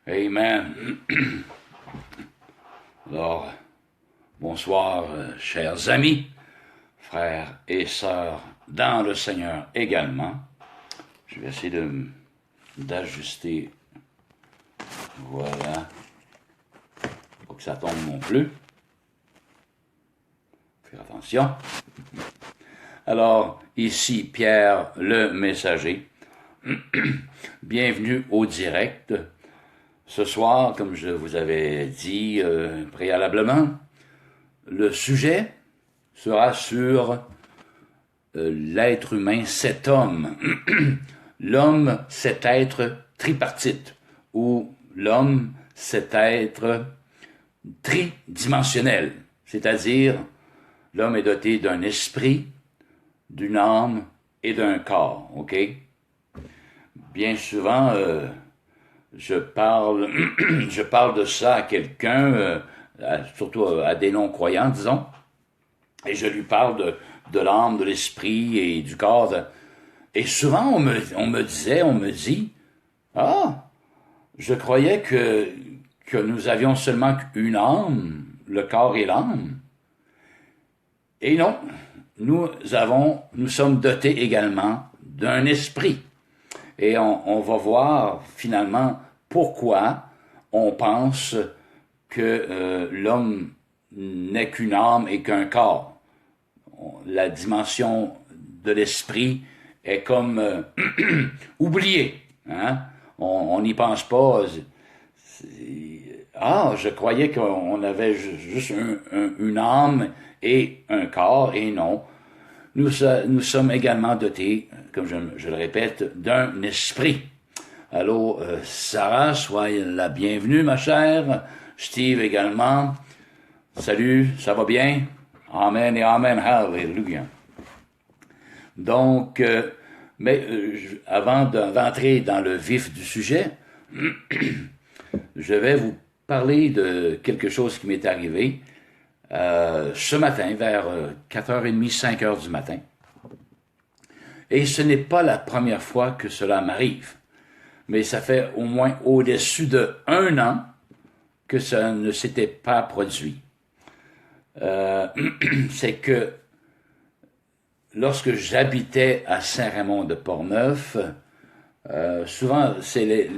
Amen. Alors, bonsoir, chers amis, frères et sœurs dans le Seigneur également. Je vais essayer d'ajuster. Voilà. Faut que ça tombe non plus. Faire attention. Alors, ici Pierre le messager. Bienvenue au direct. Ce soir, comme je vous avais dit préalablement, le sujet sera sur l'être humain, cet homme. L'homme, cet être tripartite, ou l'homme, cet être tridimensionnel, c'est-à-dire l'homme est doté d'un esprit, d'une âme et d'un corps, ok? Bien souvent, je parle de ça à quelqu'un, surtout à des non-croyants, disons, et je lui parle de l'âme, de l'esprit et du corps. Et souvent, on me dit, ah, je croyais que nous avions seulement une âme, le corps et l'âme. Et non, nous sommes dotés également d'un esprit. Et on va voir finalement pourquoi on pense que l'homme n'est qu'une âme et qu'un corps. La dimension de l'esprit est comme oubliée. Hein? On n'y pense pas. Je croyais qu'on avait juste une âme et un corps, et non. Nous sommes également dotés, comme je le répète, d'un esprit. Allô, Sarah, soyez la bienvenue, ma chère. Steve également. Salut, ça va bien? Amen et amen, hallelujah. Donc, avant d'entrer dans le vif du sujet, je vais vous parler de quelque chose qui m'est arrivé ce matin, vers 4h30, 5h du matin. Et ce n'est pas la première fois que cela m'arrive, mais ça fait au moins au-dessus de 1 an que ça ne s'était pas produit. C'est que lorsque j'habitais à Saint-Raymond-de-Portneuf, souvent c'est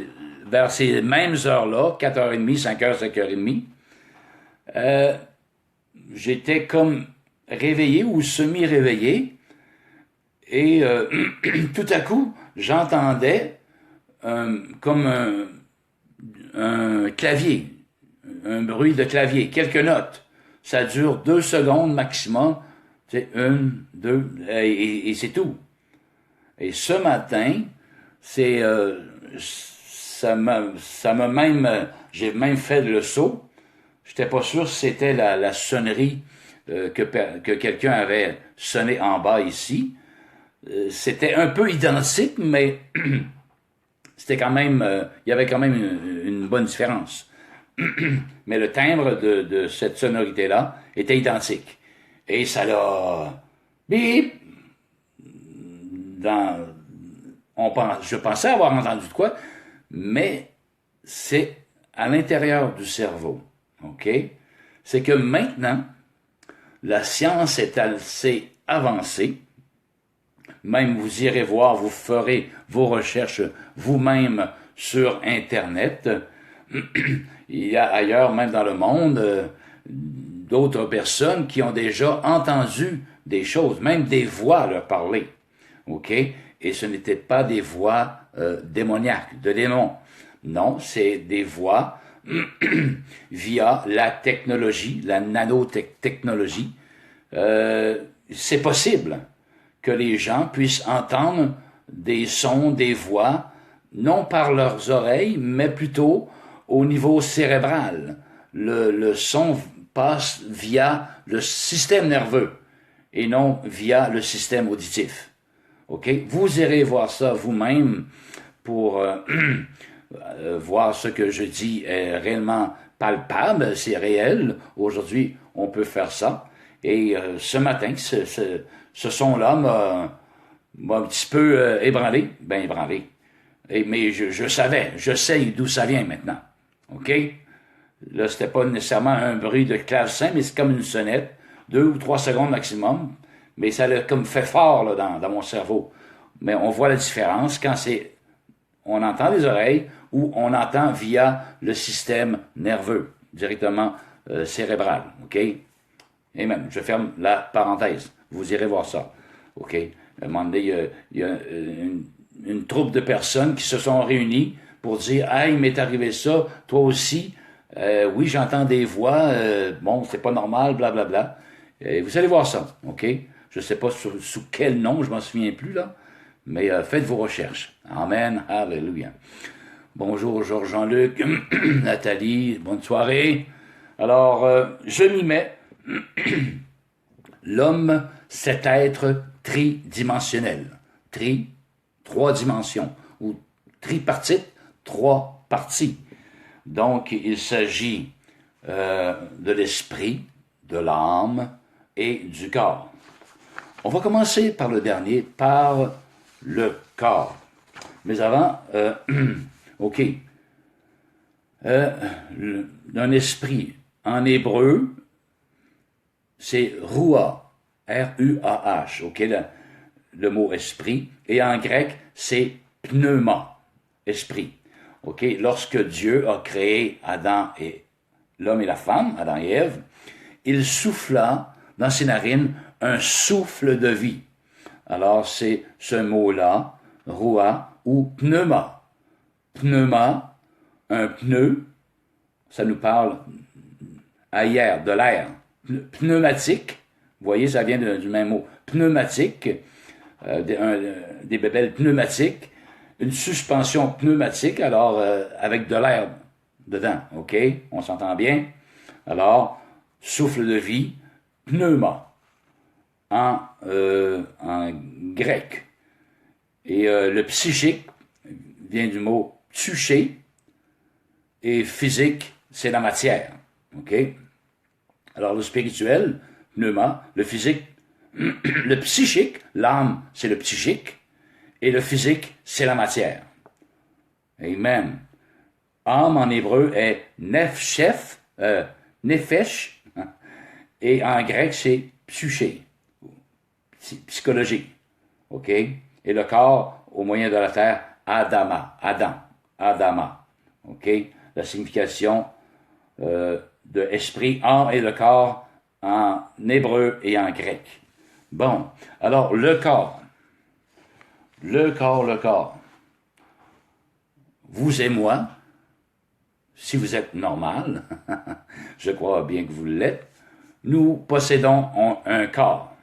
vers ces mêmes heures-là, 4h30, 5h, 5h30, j'étais comme réveillé ou semi-réveillé, et tout à coup, j'entendais comme un clavier, un bruit de clavier, quelques notes. Ça dure 2 secondes maximum, c'est 1, 2, et c'est tout. Et ce matin, ça m'a même, j'ai même fait le saut. J'étais pas sûr si c'était la sonnerie que quelqu'un avait sonné en bas ici. C'était un peu identique, mais c'était quand même, il y avait quand même une bonne différence. Mais le timbre de cette sonorité-là était identique. Et ça l'a... Bip! Je pensais avoir entendu de quoi, mais c'est à l'intérieur du cerveau. OK? C'est que maintenant, la science est assez avancée. Même vous irez voir, vous ferez vos recherches vous-même sur Internet. Il y a ailleurs, même dans le monde, d'autres personnes qui ont déjà entendu des choses, même des voix leur parler. OK? Et ce n'étaient pas des voix démoniaques, de démons. Non, c'est des voix via la technologie, la nanotechnologie. C'est possible que les gens puissent entendre des sons, des voix, non par leurs oreilles, mais plutôt au niveau cérébral. Le son passe via le système nerveux et non via le système auditif. OK? Vous irez voir ça vous-même pour voir ce que je dis est réellement palpable, c'est réel. Aujourd'hui, on peut faire ça. Et ce matin, ce son-là m'a un petit peu ébranlé. Ben ébranlé. Mais je sais d'où ça vient maintenant. OK? Là, c'était pas nécessairement un bruit de clavecin, mais c'est comme une sonnette, 2 ou 3 secondes maximum, mais ça l'a comme fait fort là, dans mon cerveau. Mais on voit la différence quand on entend les oreilles ou on entend via le système nerveux, directement cérébral. OK? Et même, je ferme la parenthèse. Vous irez voir ça. OK? À un moment donné, il y a une troupe de personnes qui se sont réunies pour dire « Ah, il m'est arrivé ça, toi aussi. Oui, j'entends des voix. Bon, c'est pas normal, blablabla. » Vous allez voir ça. OK? Je ne sais pas sous quel nom, je m'en souviens plus, là. Mais faites vos recherches. Amen. Alléluia. Bonjour, Georges-Jean-Luc, Nathalie, bonne soirée. Alors, je m'y mets. L'homme, c'est être tridimensionnel. Trois dimensions. Ou tripartite, 3 parties. Donc, il s'agit de l'esprit, de l'âme et du corps. On va commencer par le dernier, par le corps. Mais avant, OK. Un esprit, en hébreu, c'est Ruah, R-U-A-H, OK, le mot esprit. Et en grec, c'est pneuma, esprit. OK, lorsque Dieu a créé Adam et l'homme et la femme, Adam et Ève, il souffla dans ses narines un souffle de vie. Alors, c'est ce mot-là, Ruah ou pneuma. Pneuma, un pneu, ça nous parle ailleurs, de l'air. Pneumatique, vous voyez, ça vient du même mot. Pneumatique, des bébelles pneumatiques, une suspension pneumatique, alors avec de l'air dedans, OK? On s'entend bien? Alors, souffle de vie, pneuma, en grec. Et le psychique vient du mot psyché, et physique, c'est la matière, OK? Alors, le spirituel, pneuma, le physique, le psychique, l'âme, c'est le psychique, et le physique, c'est la matière. Amen. Âme en hébreu est nefesh, et en grec, c'est psyché, psychologie. OK? Et le corps, au moyen de la terre, Adama, Adama. OK? La signification de esprit, âme et le corps en hébreu et en grec. Bon, alors le corps. Le corps. Vous et moi, si vous êtes normal, je crois bien que vous l'êtes, nous possédons un corps.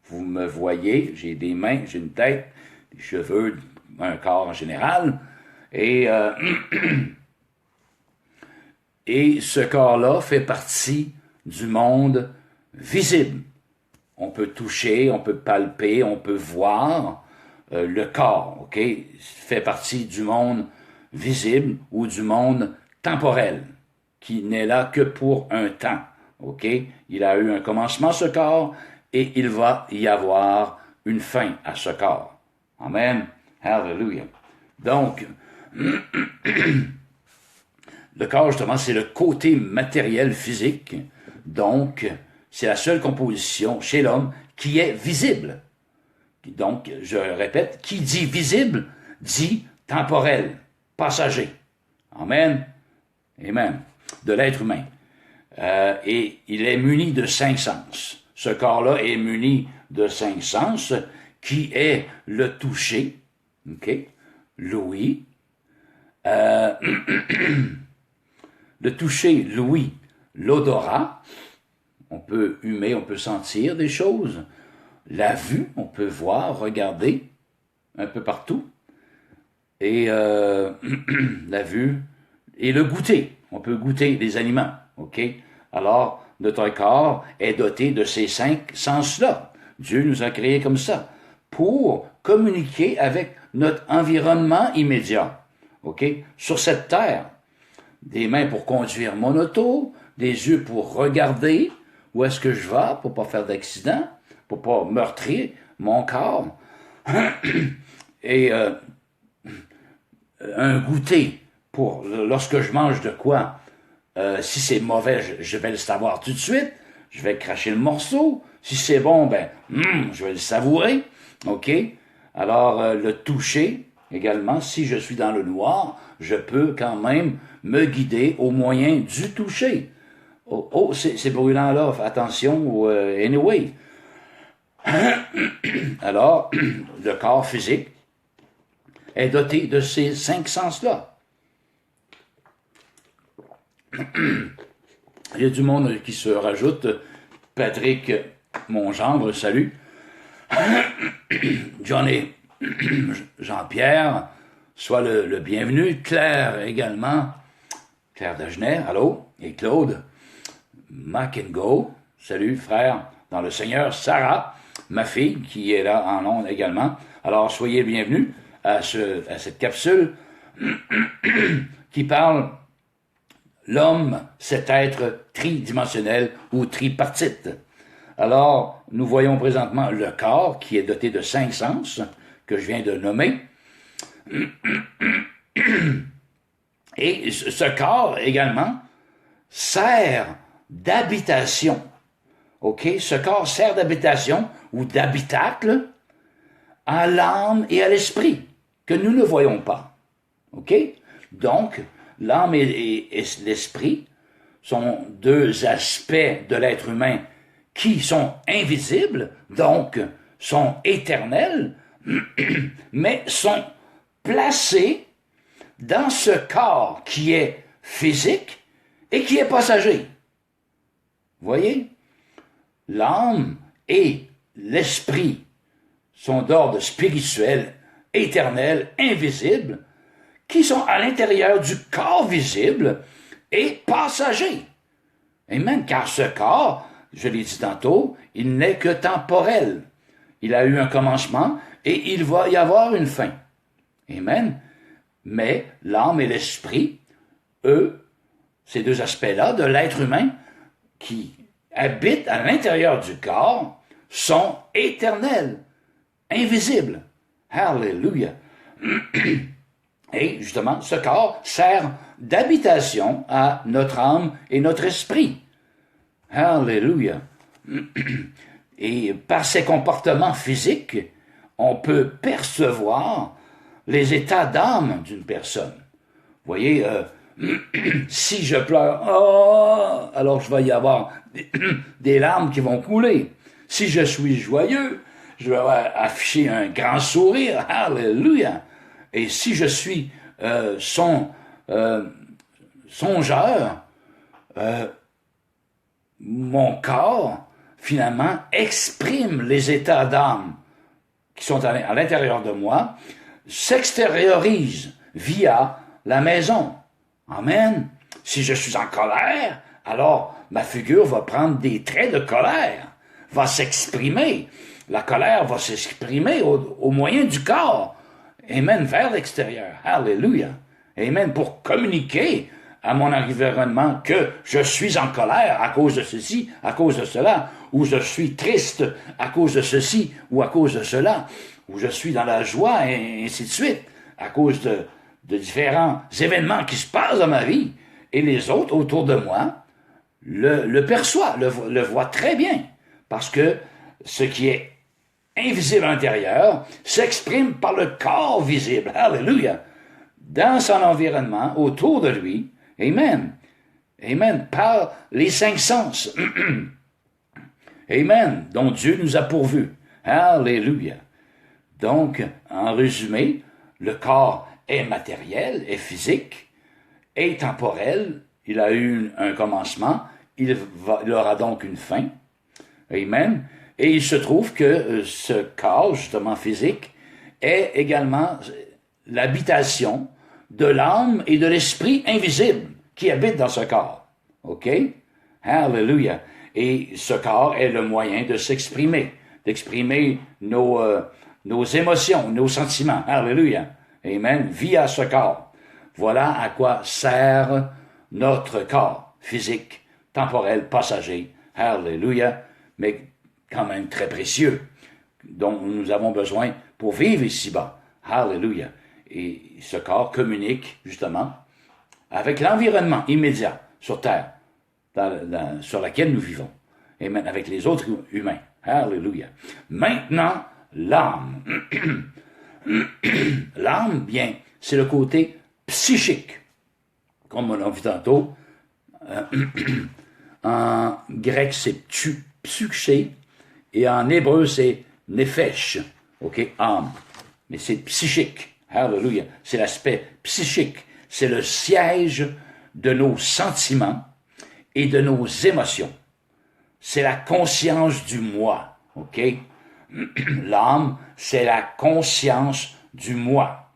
Vous me voyez, j'ai des mains, j'ai une tête, des cheveux, un corps en général, et ce corps-là fait partie du monde visible. On peut toucher, on peut palper, on peut voir le corps, OK? Fait partie du monde visible ou du monde temporel, qui n'est là que pour un temps, OK? Il a eu un commencement, ce corps, et il va y avoir une fin à ce corps. Amen. Hallelujah. Donc, le corps, justement, c'est le côté matériel physique. Donc, c'est la seule composition chez l'homme qui est visible. Donc, je répète, qui dit visible, dit temporel, passager. Amen. Amen. De l'être humain. Et il est muni de 5 sens. Ce corps-là est muni de 5 sens, qui est le toucher, OK, l'ouïe, le toucher, l'ouïe, l'odorat, on peut humer, on peut sentir des choses, la vue, on peut voir, regarder, un peu partout, et la vue, et le goûter, on peut goûter des aliments, OK? Alors, notre corps est doté de ces 5 sens-là. Dieu nous a créés comme ça, pour communiquer avec notre environnement immédiat, OK? Sur cette terre, des mains pour conduire mon auto, des yeux pour regarder où est-ce que je vais, pour pas faire d'accident, pour pas meurtrir mon corps, et un goûter lorsque je mange de quoi, si c'est mauvais, je vais le savoir tout de suite. Je vais cracher le morceau. Si c'est bon, je vais le savourer. OK? Alors, le toucher, également, si je suis dans le noir, je peux quand même me guider au moyen du toucher. Oh, c'est brûlant là, attention, anyway. Alors, le corps physique est doté de ces 5 sens-là. Il y a du monde qui se rajoute. Patrick, mon gendre, salut. Johnny, Jean-Pierre, sois le bienvenu. Claire également. Claire Dagenet, allô. Et Claude. Mac&Go, salut frère, dans le Seigneur. Sarah, ma fille, qui est là en ondes également. Alors, soyez bienvenus à cette capsule qui parle l'homme, cet être tridimensionnel ou tripartite. Alors, nous voyons présentement le corps qui est doté de 5 sens, que je viens de nommer. Et ce corps, également, sert d'habitation. OK? Ce corps sert d'habitation ou d'habitacle à l'âme et à l'esprit, que nous ne voyons pas. OK? Donc, l'âme et l'esprit sont 2 aspects de l'être humain qui sont invisibles, donc sont éternels, mais sont placés dans ce corps qui est physique et qui est passager. Vous voyez? L'âme et l'esprit sont d'ordre spirituel, éternel, invisible, qui sont à l'intérieur du corps visible et passager. Amen. Car ce corps, je l'ai dit tantôt, il n'est que temporel. Il a eu un commencement et il va y avoir une fin. Amen. Mais l'âme et l'esprit, eux, ces 2 aspects-là de l'être humain qui habitent à l'intérieur du corps, sont éternels, invisibles. Hallelujah. Et justement, ce corps sert d'habitation à notre âme et notre esprit. Hallelujah. Et par ses comportements physiques, on peut percevoir les états d'âme d'une personne. Vous voyez, si je pleure, alors je vais y avoir des larmes qui vont couler. Si je suis joyeux, je vais afficher un grand sourire. Hallelujah. Et si je suis songeur, mon corps, finalement, exprime les états d'âme qui sont à l'intérieur de moi, s'extériorise via la maison. Amen. Si je suis en colère, alors ma figure va prendre des traits de colère, va s'exprimer. La colère va s'exprimer au moyen du corps. Amen, vers l'extérieur. Alléluia. Amen, pour communiquer à mon environnement que je suis en colère à cause de ceci, à cause de cela, ou je suis triste à cause de ceci, ou à cause de cela, ou je suis dans la joie, et ainsi de suite, à cause de différents événements qui se passent dans ma vie, et les autres autour de moi le perçoivent, le voient très bien, parce que ce qui est invisible à l'intérieur s'exprime par le corps visible, alléluia, dans son environnement, autour de lui, amen, amen, par les 5 sens, amen, dont Dieu nous a pourvus, alléluia. Donc, en résumé, le corps est matériel, est physique, est temporel, il a eu un commencement, il aura donc une fin, amen. Et il se trouve que ce corps, justement physique, est également l'habitation de l'âme et de l'esprit invisible qui habitent dans ce corps. OK? Hallelujah. Et ce corps est le moyen de s'exprimer, d'exprimer nos émotions, nos sentiments. Hallelujah. Amen. Via ce corps. Voilà à quoi sert notre corps physique, temporel, passager. Hallelujah. Mais quand même très précieux, dont nous avons besoin pour vivre ici-bas. Hallelujah. Et ce corps communique, justement, avec l'environnement immédiat sur Terre, sur laquelle nous vivons, et même avec les autres humains. Alléluia. Maintenant, l'âme. L'âme, bien, c'est le côté psychique. Comme on a vu tantôt, en grec, c'est psyché, et en hébreu, c'est nefesh, ok, âme. Mais c'est psychique. Hallelujah. C'est l'aspect psychique. C'est le siège de nos sentiments et de nos émotions. C'est la conscience du moi, ok? L'âme, c'est la conscience du moi.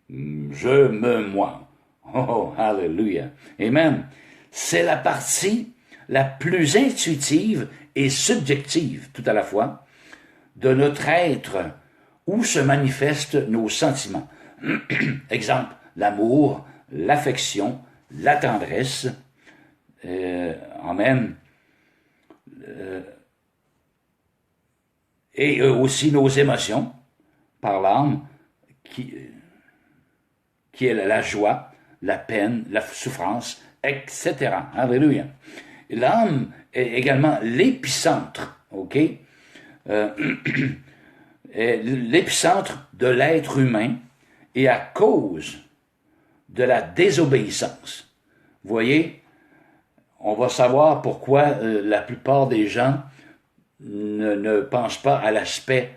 Je me moi. Oh, hallelujah. Amen. C'est la partie la plus intuitive et subjective, tout à la fois, de notre être où se manifestent nos sentiments. Exemple, l'amour, l'affection, la tendresse, amen, et aussi nos émotions par l'âme, qui est la joie, la peine, la souffrance, etc. Alléluia. L'âme est également l'épicentre, ok? L'épicentre de l'être humain et à cause de la désobéissance. Vous voyez, on va savoir pourquoi la plupart des gens ne pensent pas à l'aspect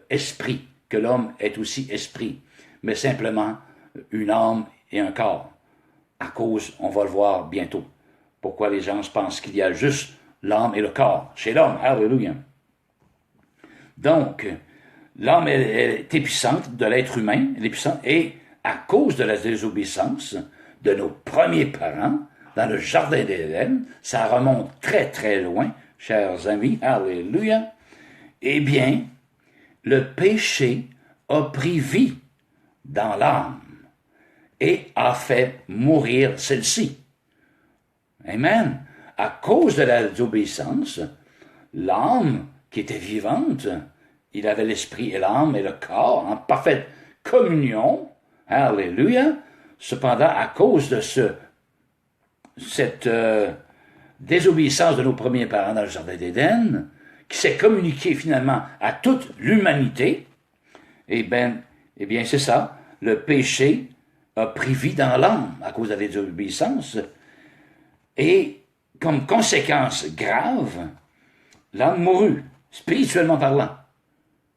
esprit, que l'homme est aussi esprit, mais simplement une âme et un corps. À cause, on va le voir bientôt, pourquoi les gens pensent qu'il y a juste l'âme et le corps chez l'homme. Alléluia. Donc, l'âme est épicentre de l'être humain, et à cause de la désobéissance de nos premiers parents, dans le jardin d'Éden, ça remonte très très loin, chers amis, alléluia, eh bien, le péché a pris vie dans l'âme et a fait mourir celle-ci. Amen. À cause de la désobéissance, l'âme qui était vivante, il avait l'esprit et l'âme et le corps en parfaite communion. Alléluia. Cependant, à cause de cette désobéissance de nos premiers parents dans le jardin d'Éden, qui s'est communiquée finalement à toute l'humanité, eh bien, c'est ça. Le péché a pris vie dans l'âme à cause de la désobéissance. Et comme conséquence grave, l'âme mourut, spirituellement parlant.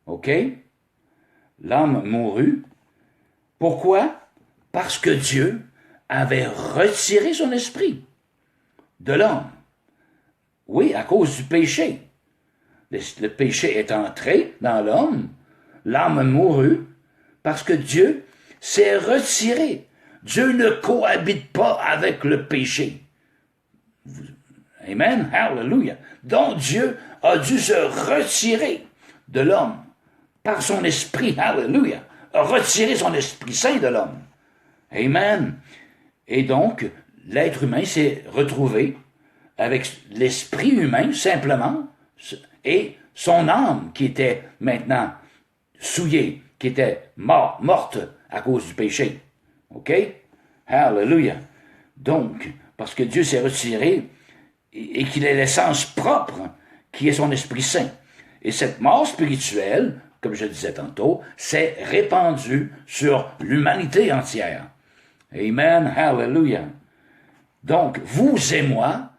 OK? L'âme mourut. Pourquoi? Parce que Dieu avait retiré son esprit de l'homme. Oui, à cause du péché. Le péché est entré dans l'homme, l'âme mourut, parce que Dieu s'est retiré. Dieu ne cohabite pas avec le péché. Amen, hallelujah. Donc Dieu a dû se retirer de l'homme par son esprit, hallelujah, a retiré son esprit saint de l'homme. Amen. Et donc, l'être humain s'est retrouvé avec l'esprit humain, simplement, et son âme qui était maintenant souillée, qui était morte à cause du péché. OK? Hallelujah. Donc, parce que Dieu s'est retiré et qu'il est l'essence propre qui est son Esprit Saint. Et cette mort spirituelle, comme je le disais tantôt, s'est répandue sur l'humanité entière. Amen, hallelujah. Donc, vous et moi,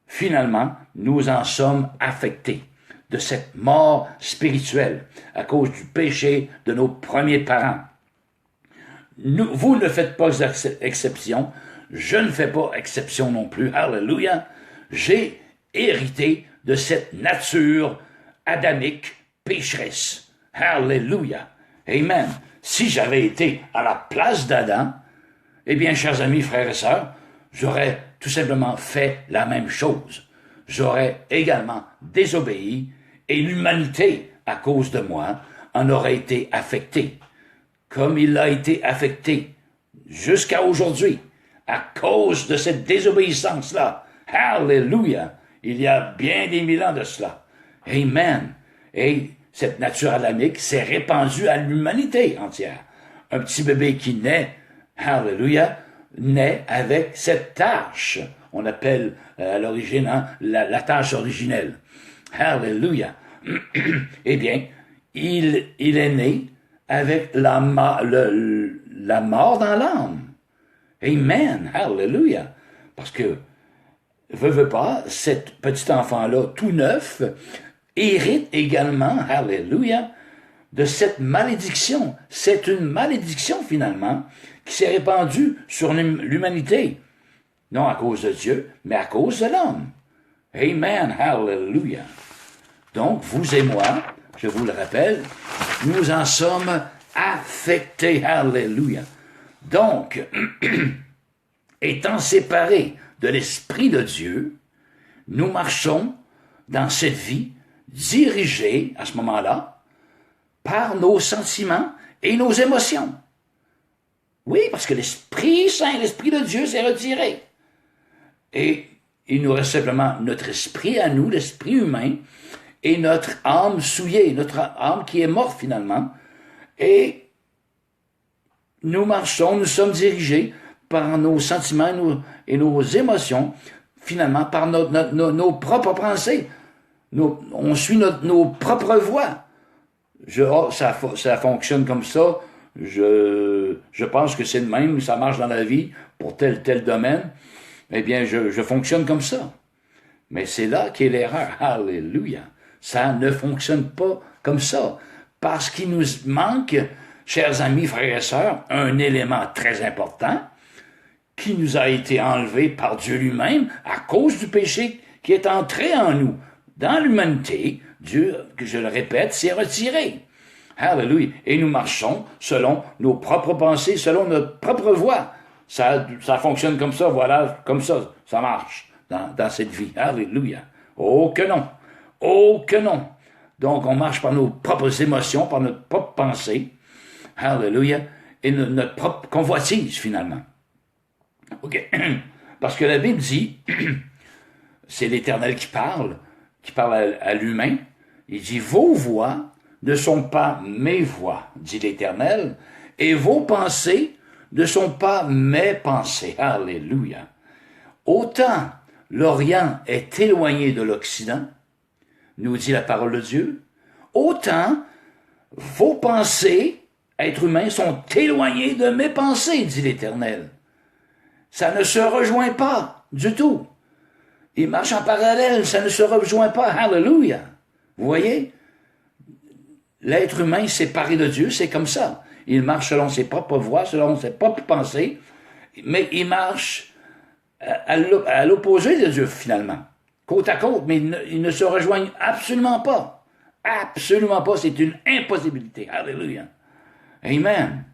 finalement, nous en sommes affectés de cette mort spirituelle à cause du péché de nos premiers parents. Vous ne faites pas exception, je ne fais pas exception non plus, hallelujah. J'ai hérité de cette nature adamique pécheresse. Hallelujah. Amen. Si j'avais été à la place d'Adam, eh bien, chers amis, frères et sœurs, j'aurais tout simplement fait la même chose. J'aurais également désobéi et l'humanité, à cause de moi, en aurait été affectée, comme il a été affecté jusqu'à aujourd'hui, à cause de cette désobéissance-là. Hallelujah! Il y a bien des mille ans de cela. Amen. Et cette nature adamique s'est répandue à l'humanité entière. Un petit bébé qui naît, hallelujah, naît avec cette tâche. On appelle à l'origine la tâche originelle. Alléluia. Eh bien, il est né avec la mort dans l'âme. Amen. Hallelujah. Parce que, veut pas, cet petit enfant-là, tout neuf, hérite également, hallelujah, de cette malédiction. C'est une malédiction, finalement, qui s'est répandue sur l'humanité. Non à cause de Dieu, mais à cause de l'homme. Amen. Hallelujah. Donc, vous et moi, je vous le rappelle, nous en sommes affectés. Hallelujah. Donc, étant séparés de l'Esprit de Dieu, nous marchons dans cette vie dirigée, à ce moment-là, par nos sentiments et nos émotions. Oui, parce que l'Esprit Saint, l'Esprit de Dieu s'est retiré. Et il nous reste simplement notre esprit à nous, l'esprit humain, et notre âme souillée, notre âme qui est morte finalement. Et nous marchons, nous sommes dirigés par nos sentiments et nos émotions, finalement par nos propres pensées. On suit nos propres voies. Ça fonctionne comme ça. Je pense que c'est le même, ça marche dans la vie pour tel domaine. Eh bien, je fonctionne comme ça. Mais c'est là qu'est l'erreur. Alléluia. Ça ne fonctionne pas comme ça. Parce qu'il nous manque, chers amis, frères et sœurs, un élément très important qui nous a été enlevé par Dieu lui-même à cause du péché qui est entré en nous. Dans l'humanité, Dieu, que je le répète, s'est retiré. Alléluia. Et nous marchons selon nos propres pensées, selon notre propre voie. Ça fonctionne comme ça, voilà, comme ça marche dans cette vie. Alléluia. Oh que non. Oh que non. Donc, on marche par nos propres émotions, par notre propre pensée. Alléluia. Et notre propre convoitise, finalement. OK. Parce que la Bible dit, c'est l'Éternel qui parle à l'humain. Il dit, vos voix ne sont pas mes voix, dit l'Éternel, et vos pensées ne sont pas mes pensées. Alléluia. Autant l'Orient est éloigné de l'Occident, nous dit la parole de Dieu, autant vos pensées, êtres humains, sont éloignées de mes pensées, dit l'Éternel. Ça ne se rejoint pas du tout. Ils marchent en parallèle, ça ne se rejoint pas. Alléluia. Vous voyez? L'être humain séparé de Dieu, c'est comme ça. Il marche selon ses propres voies, selon ses propres pensées, mais il marche à l'opposé de Dieu, finalement. Côte à côte, mais ils ne se rejoignent absolument pas. Absolument pas, c'est une impossibilité. Alléluia. Amen.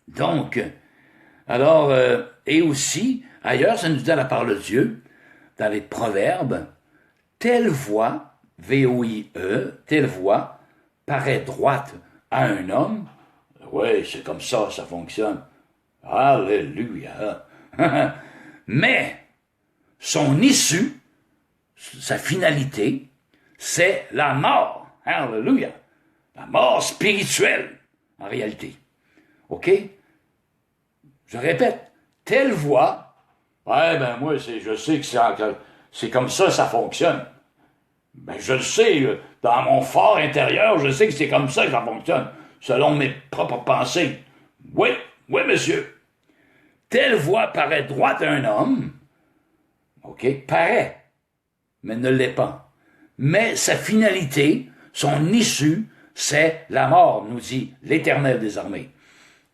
Donc, alors, et aussi, ailleurs, ça nous dit dans la parole de Dieu, dans les Proverbes, telle voie, V-O-I-E, telle voie, paraît droite à un homme. Oui, c'est comme ça fonctionne. Alléluia. Mais, son issue, sa finalité, c'est la mort. Alléluia. La mort spirituelle, en réalité. OK? Je répète, telle voie, ouais, ben moi, je sais que c'est comme ça fonctionne. Ben je le sais, dans mon fort intérieur, je sais que c'est comme ça que ça fonctionne, selon mes propres pensées. Oui, monsieur. Telle voie paraît droite à un homme, OK, paraît, mais ne l'est pas. Mais sa finalité, son issue, c'est la mort, nous dit l'Éternel des armées.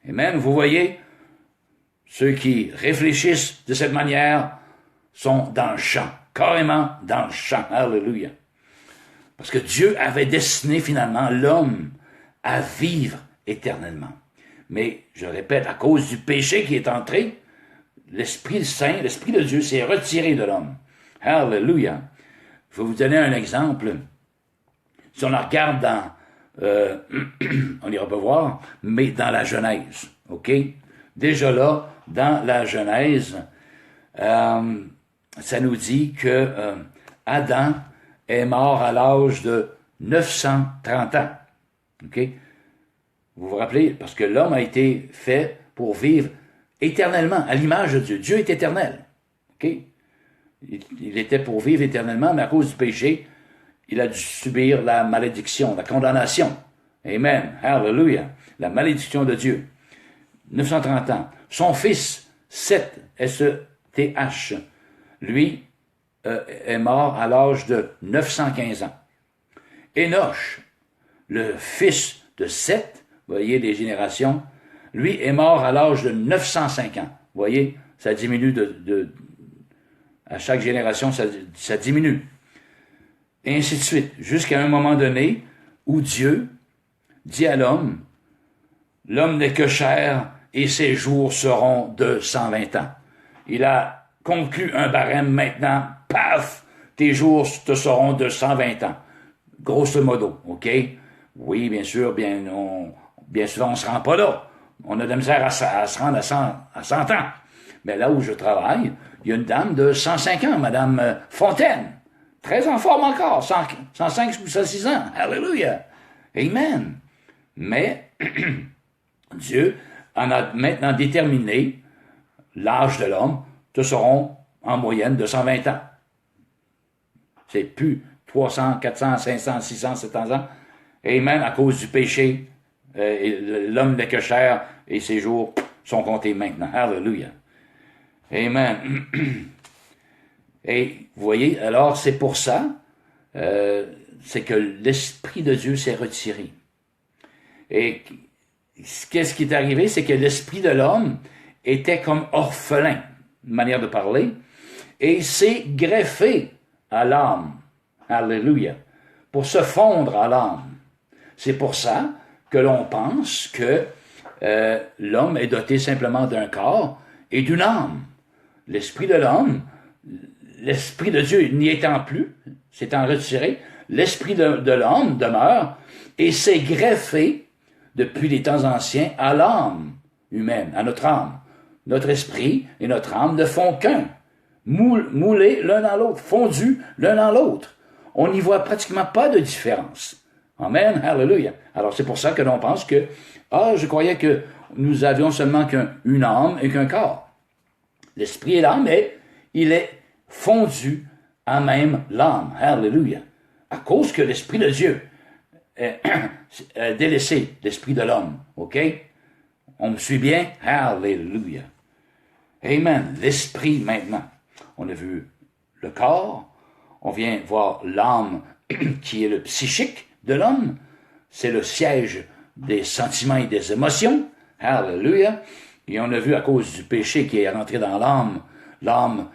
Amen, vous voyez, ceux qui réfléchissent de cette manière sont dans le champ, carrément dans le champ. Alléluia. Parce que Dieu avait destiné finalement l'homme à vivre éternellement. Mais, je répète, à cause du péché qui est entré, l'Esprit Saint, l'Esprit de Dieu s'est retiré de l'homme. Alléluia. Je vais vous donner un exemple. Si on la regarde dans, on ira pas voir, mais dans la Genèse, OK? Déjà là, dans la Genèse, ça nous dit que Adam est mort à l'âge de 930 ans. OK? Vous vous rappelez? Parce que l'homme a été fait pour vivre éternellement, à l'image de Dieu. Dieu est éternel. OK? Il était pour vivre éternellement, mais à cause du péché, il a dû subir la malédiction, la condamnation. Amen. Hallelujah. La malédiction de Dieu. 930 ans. Son fils, Seth, S-E-T-H, lui, est mort à l'âge de 915 ans. Énoch, le fils de Seth, voyez les générations, lui est mort à l'âge de 905 ans. Voyez, ça diminue à chaque génération, ça diminue. Et ainsi de suite, jusqu'à un moment donné où Dieu dit à l'homme, l'homme n'est que chair et ses jours seront de 120 ans. Il a conclu un barème maintenant, paf, tes jours te seront de 120 ans. Grosso modo, OK? Oui, bien sûr, bien souvent, on ne se rend pas là. On a de la misère à se rendre à 100 ans. Mais là où je travaille, il y a une dame de 105 ans, Madame Fontaine. Très en forme encore, 105 ou 106 ans. Alléluia. Amen. Mais Dieu en a maintenant déterminé l'âge de l'homme, ce seront en moyenne de 120 ans. C'est plus 300, 400, 500, 600, 700 ans. Amen, à cause du péché, l'homme n'est que chair et ses jours sont comptés maintenant. Alléluia. Amen. Et vous voyez, alors c'est pour ça, c'est que l'Esprit de Dieu s'est retiré. Et qu'est-ce qui est arrivé? C'est que l'esprit de l'homme était comme orphelin, une manière de parler, et s'est greffé à l'âme. Alléluia. Pour se fondre à l'âme. C'est pour ça que l'on pense que l'homme est doté simplement d'un corps et d'une âme. L'esprit de l'homme, l'esprit de Dieu n'y étant plus, s'étant retiré, l'esprit de l'homme demeure et s'est greffé depuis les temps anciens à l'âme humaine, à notre âme. Notre esprit et notre âme ne font qu'un, moulés l'un dans l'autre, fondus l'un dans l'autre. On n'y voit pratiquement pas de différence. Amen, hallelujah. Alors c'est pour ça que l'on pense que, je croyais que nous avions seulement qu'une âme et qu'un corps. L'esprit est l'âme, mais il est fondu à même l'âme, hallelujah. À cause que l'esprit de Dieu a délaissé l'esprit de l'homme, ok? On me suit bien? Hallelujah. Amen. L'esprit maintenant. On a vu le corps, on vient voir l'âme qui est le psychique de l'homme, c'est le siège des sentiments et des émotions. Hallelujah. Et on a vu à cause du péché qui est rentré dans l'âme, l'âme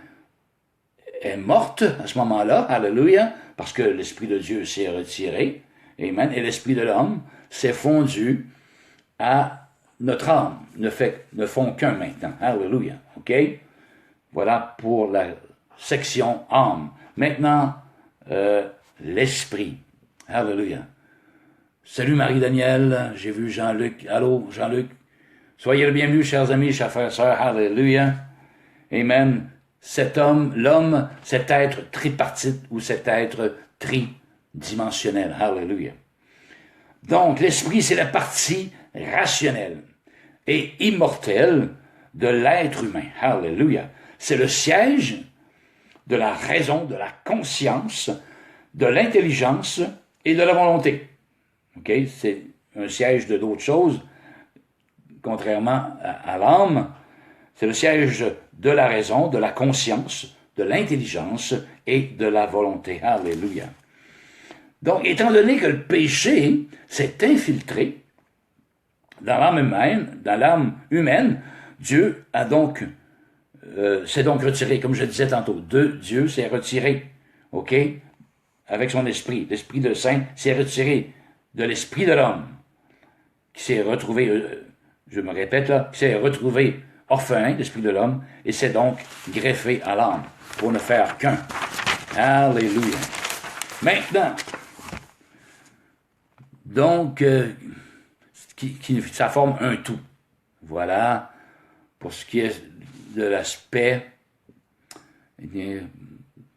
est morte à ce moment-là. Hallelujah. Parce que l'Esprit de Dieu s'est retiré. Amen. Et l'Esprit de l'homme s'est fondu à notre âme. Ne font qu'un maintenant. Hallelujah. OK? Voilà pour la section âme. Maintenant, l'Esprit. Hallelujah. Salut Marie-Danielle, j'ai vu Jean-Luc. Allô, Jean-Luc. Soyez le bienvenu, chers amis, chers frères et sœurs. Hallelujah. Amen. Cet homme, l'homme, cet être tripartite ou cet être tridimensionnel. Hallelujah. Donc, l'esprit, c'est la partie rationnelle et immortelle de l'être humain. Hallelujah. C'est le siège de la raison, de la conscience, de l'intelligence et de la volonté. OK? C'est un siège de d'autres choses, contrairement à l'âme. C'est le siège de la raison, de la conscience, de l'intelligence et de la volonté. Alléluia. Donc, étant donné que le péché s'est infiltré dans l'âme humaine, Dieu a donc s'est donc retiré, comme je disais tantôt. Dieu s'est retiré, OK, avec son esprit. L'esprit de Saint s'est retiré de l'esprit de l'homme, qui s'est retrouvé, je me répète là, qui s'est retrouvé orphelin, l'esprit de l'homme, et s'est donc greffé à l'âme, pour ne faire qu'un. Alléluia. Maintenant, donc, ça forme un tout. Voilà, pour ce qui est de l'aspect,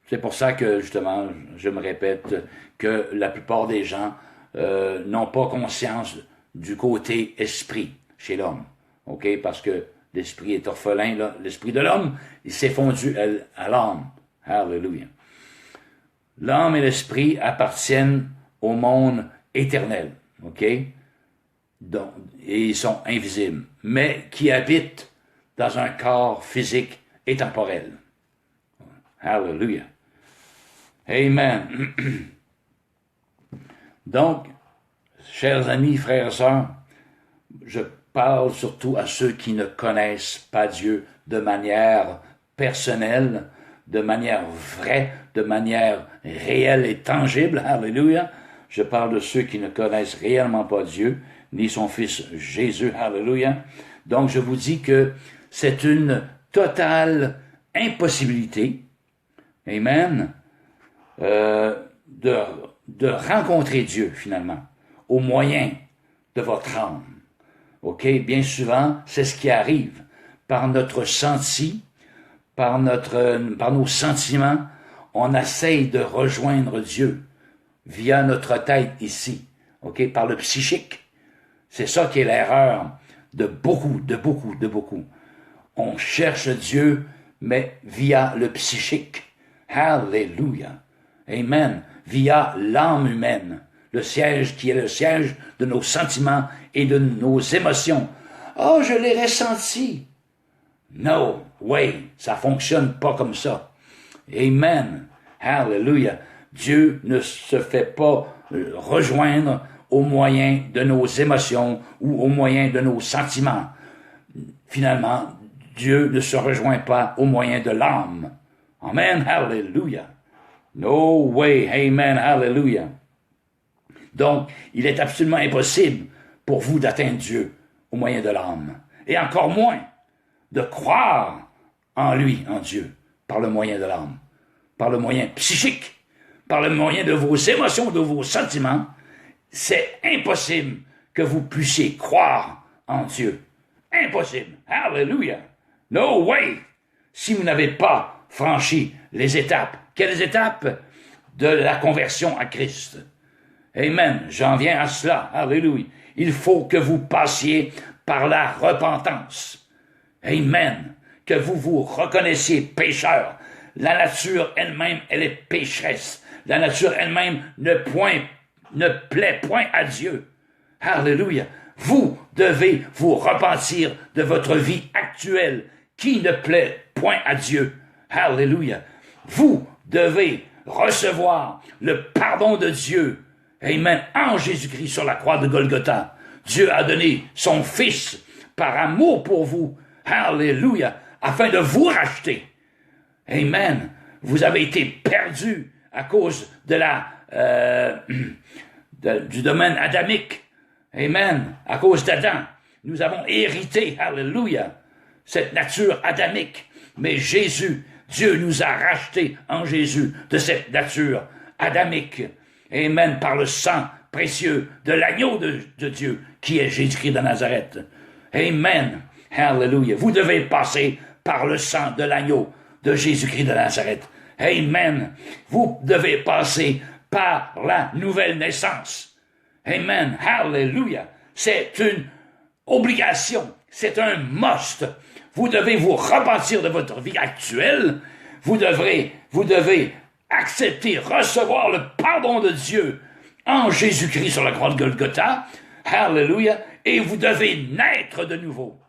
c'est pour ça que, justement, je me répète, que la plupart des gens n'ont pas conscience du côté esprit chez l'homme. OK? Parce que L'esprit est orphelin, là. L'esprit de l'homme, il s'est fondu à l'âme. Alléluia. L'âme et l'esprit appartiennent au monde éternel, ok? Donc, et ils sont invisibles, mais qui habitent dans un corps physique et temporel. Alléluia. Amen. Donc, chers amis, frères et sœurs, je parle surtout à ceux qui ne connaissent pas Dieu de manière personnelle, de manière vraie, de manière réelle et tangible. Alléluia. Je parle de ceux qui ne connaissent réellement pas Dieu, ni son Fils Jésus. Alléluia. Donc, je vous dis que c'est une totale impossibilité, amen, de rencontrer Dieu, finalement, au moyen de votre âme. OK? Bien souvent, c'est ce qui arrive. Par notre senti, par nos sentiments, on essaye de rejoindre Dieu via notre tête ici. OK? Par le psychique. C'est ça qui est l'erreur de beaucoup. On cherche Dieu, mais via le psychique. Alléluia. Amen. Via l'âme humaine. Le siège qui est le siège de nos sentiments et de nos émotions. Oh, je l'ai ressenti. No way. Ça fonctionne pas comme ça. Amen. Alléluia. Dieu ne se fait pas rejoindre au moyen de nos émotions ou au moyen de nos sentiments. Finalement, Dieu ne se rejoint pas au moyen de l'âme. Amen, hallelujah. No way, amen, hallelujah. Donc, il est absolument impossible pour vous d'atteindre Dieu au moyen de l'âme. Et encore moins de croire en lui, en Dieu, par le moyen de l'âme, par le moyen psychique, par le moyen de vos émotions, de vos sentiments. C'est impossible que vous puissiez croire en Dieu. Impossible. Hallelujah. No way. Si vous n'avez pas franchi les étapes. Quelles étapes? De la conversion à Christ. Amen. J'en viens à cela. Alléluia. Il faut que vous passiez par la repentance. Amen. Que vous vous reconnaissiez pécheur. La nature elle-même, elle est pécheresse. La nature elle-même ne plaît point à Dieu. Alléluia. Vous devez vous repentir de votre vie actuelle qui ne plaît point à Dieu. Alléluia. Vous devez recevoir le pardon de Dieu. Amen. En Jésus-Christ sur la croix de Golgotha. Dieu a donné son Fils par amour pour vous. Alléluia. Afin de vous racheter. Amen. Vous avez été perdus à cause de du domaine adamique. Amen. À cause d'Adam. Nous avons hérité, alléluia, cette nature adamique. Mais Jésus, Dieu nous a rachetés en Jésus de cette nature adamique. Amen. Par le sang précieux de l'agneau de Dieu, qui est Jésus-Christ de Nazareth. Amen. Alléluia. Vous devez passer par le sang de l'agneau de Jésus-Christ de Nazareth. Amen. Vous devez passer par la nouvelle naissance. Amen. Hallelujah. C'est une obligation. C'est un must. Vous devez vous repentir de votre vie actuelle. Vous devez accepter, recevoir le pardon de Dieu en Jésus-Christ sur la croix de Golgotha. Hallelujah. Et vous devez naître de nouveau.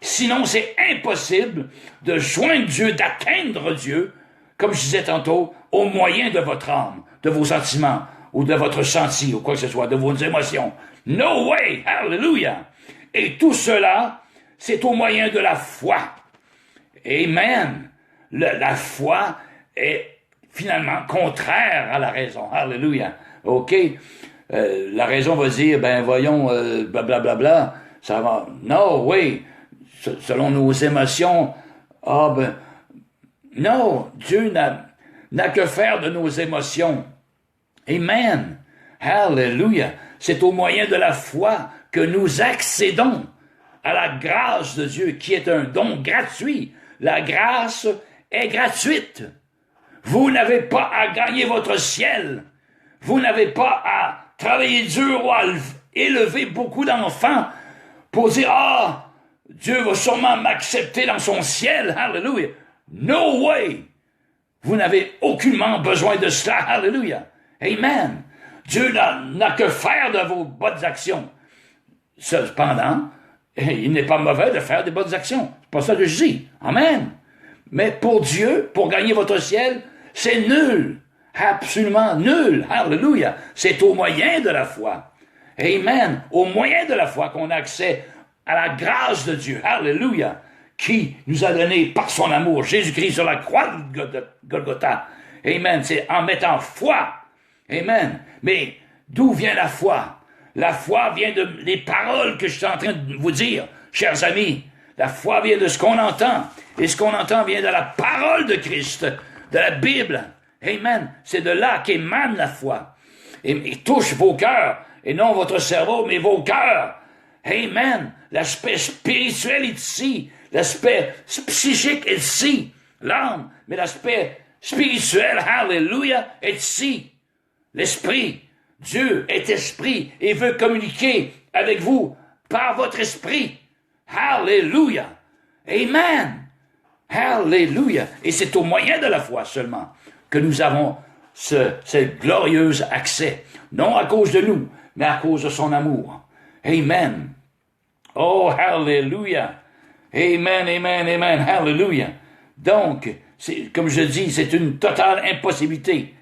Sinon, c'est impossible de joindre Dieu, d'atteindre Dieu, comme je disais tantôt, au moyen de votre âme, de vos sentiments, ou de votre senti, ou quoi que ce soit, de vos émotions. No way! Hallelujah! Et tout cela, c'est au moyen de la foi. Amen! La foi est finalement contraire à la raison. Hallelujah! OK? La raison va dire, ben voyons, blablabla, ça va. No way! Selon nos émotions, non, Dieu n'a que faire de nos émotions. Amen. Hallelujah. C'est au moyen de la foi que nous accédons à la grâce de Dieu, qui est un don gratuit. La grâce est gratuite. Vous n'avez pas à gagner votre ciel. Vous n'avez pas à travailler dur ou à élever beaucoup d'enfants pour dire, Dieu va sûrement m'accepter dans son ciel. Hallelujah. No way. Vous n'avez aucunement besoin de cela. Hallelujah. Amen. Dieu n'a que faire de vos bonnes actions. Cependant, il n'est pas mauvais de faire des bonnes actions. C'est pas ça que je dis. Amen. Mais pour Dieu, pour gagner votre ciel, c'est nul. Absolument nul. Hallelujah. C'est au moyen de la foi. Amen. Au moyen de la foi qu'on a accès à la grâce de Dieu. Hallelujah. Qui nous a donné par son amour Jésus-Christ sur la croix de Golgotha. Amen. C'est en mettant foi. Amen. Mais d'où vient la foi? La foi vient des paroles que je suis en train de vous dire, chers amis. La foi vient de ce qu'on entend. Et ce qu'on entend vient de la parole de Christ, de la Bible. Amen. C'est de là qu'émane la foi. Et touche vos cœurs, et non votre cerveau, mais vos cœurs. Amen. L'aspect spirituel est ici. L'aspect psychique est ici. L'âme. Mais l'aspect spirituel, hallelujah, est ici. L'esprit. Dieu est esprit et veut communiquer avec vous par votre esprit. Hallelujah. Amen. Hallelujah. Et c'est au moyen de la foi seulement que nous avons ce glorieux accès. Non à cause de nous, mais à cause de son amour. Amen. Oh, hallelujah. Amen, amen, amen. Hallelujah. Donc, comme je dis, c'est une totale impossibilité.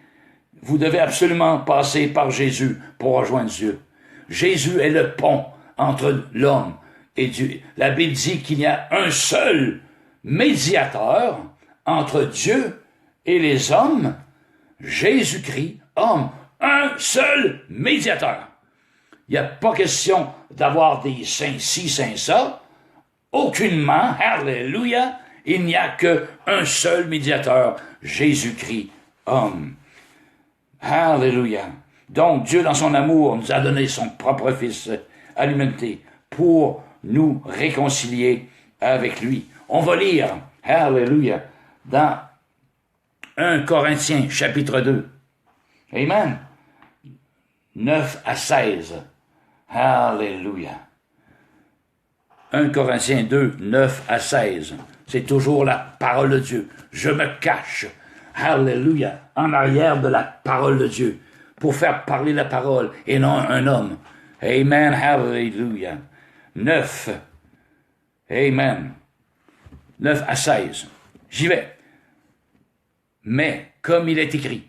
Vous devez absolument passer par Jésus pour rejoindre Dieu. Jésus est le pont entre l'homme et Dieu. La Bible dit qu'il y a un seul médiateur entre Dieu et les hommes, Jésus-Christ, homme. Un seul médiateur. Il n'y a pas question d'avoir des saints ci, saints ça. Aucunement, hallelujah, il n'y a qu'un seul médiateur, Jésus-Christ, homme. Hallelujah. Donc, Dieu, dans son amour, nous a donné son propre Fils à l'humanité pour nous réconcilier avec lui. On va lire, hallelujah, dans 1 Corinthiens, chapitre 2. Amen. 9 à 16. Hallelujah. 1 Corinthiens 2, 9 à 16. C'est toujours la parole de Dieu. Je me cache, hallelujah, en arrière de la parole de Dieu pour faire parler la parole et non un homme. Amen, hallelujah. 9. Amen. 9 à 16. J'y vais. Mais, comme il est écrit,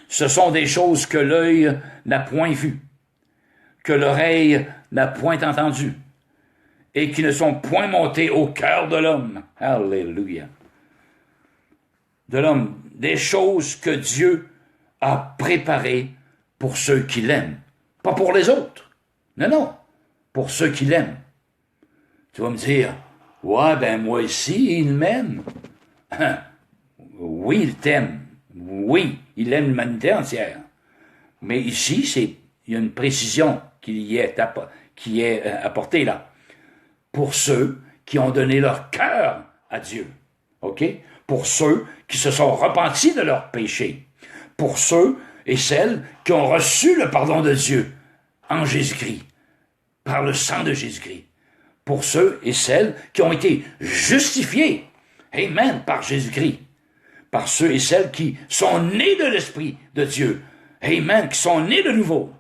ce sont des choses que l'œil n'a point vues, que l'oreille n'a point entendues, et qui ne sont point montées au cœur de l'homme. Alléluia. De l'homme, des choses que Dieu a préparées pour ceux qui l'aiment. Pas pour les autres. Non, non. Pour ceux qui l'aiment. Tu vas me dire, ouais, ben moi ici, il m'aime. Oui, il t'aime. Oui, il aime l'humanité entière. Mais ici, il y a une précision qui est apportée là. Pour ceux qui ont donné leur cœur à Dieu. OK? Pour ceux qui se sont repentis de leurs péchés. Pour ceux et celles qui ont reçu le pardon de Dieu en Jésus-Christ, par le sang de Jésus-Christ. Pour ceux et celles qui ont été justifiés, amen, par Jésus-Christ. Par ceux et celles qui sont nés de l'Esprit de Dieu, amen, qui sont nés de nouveau.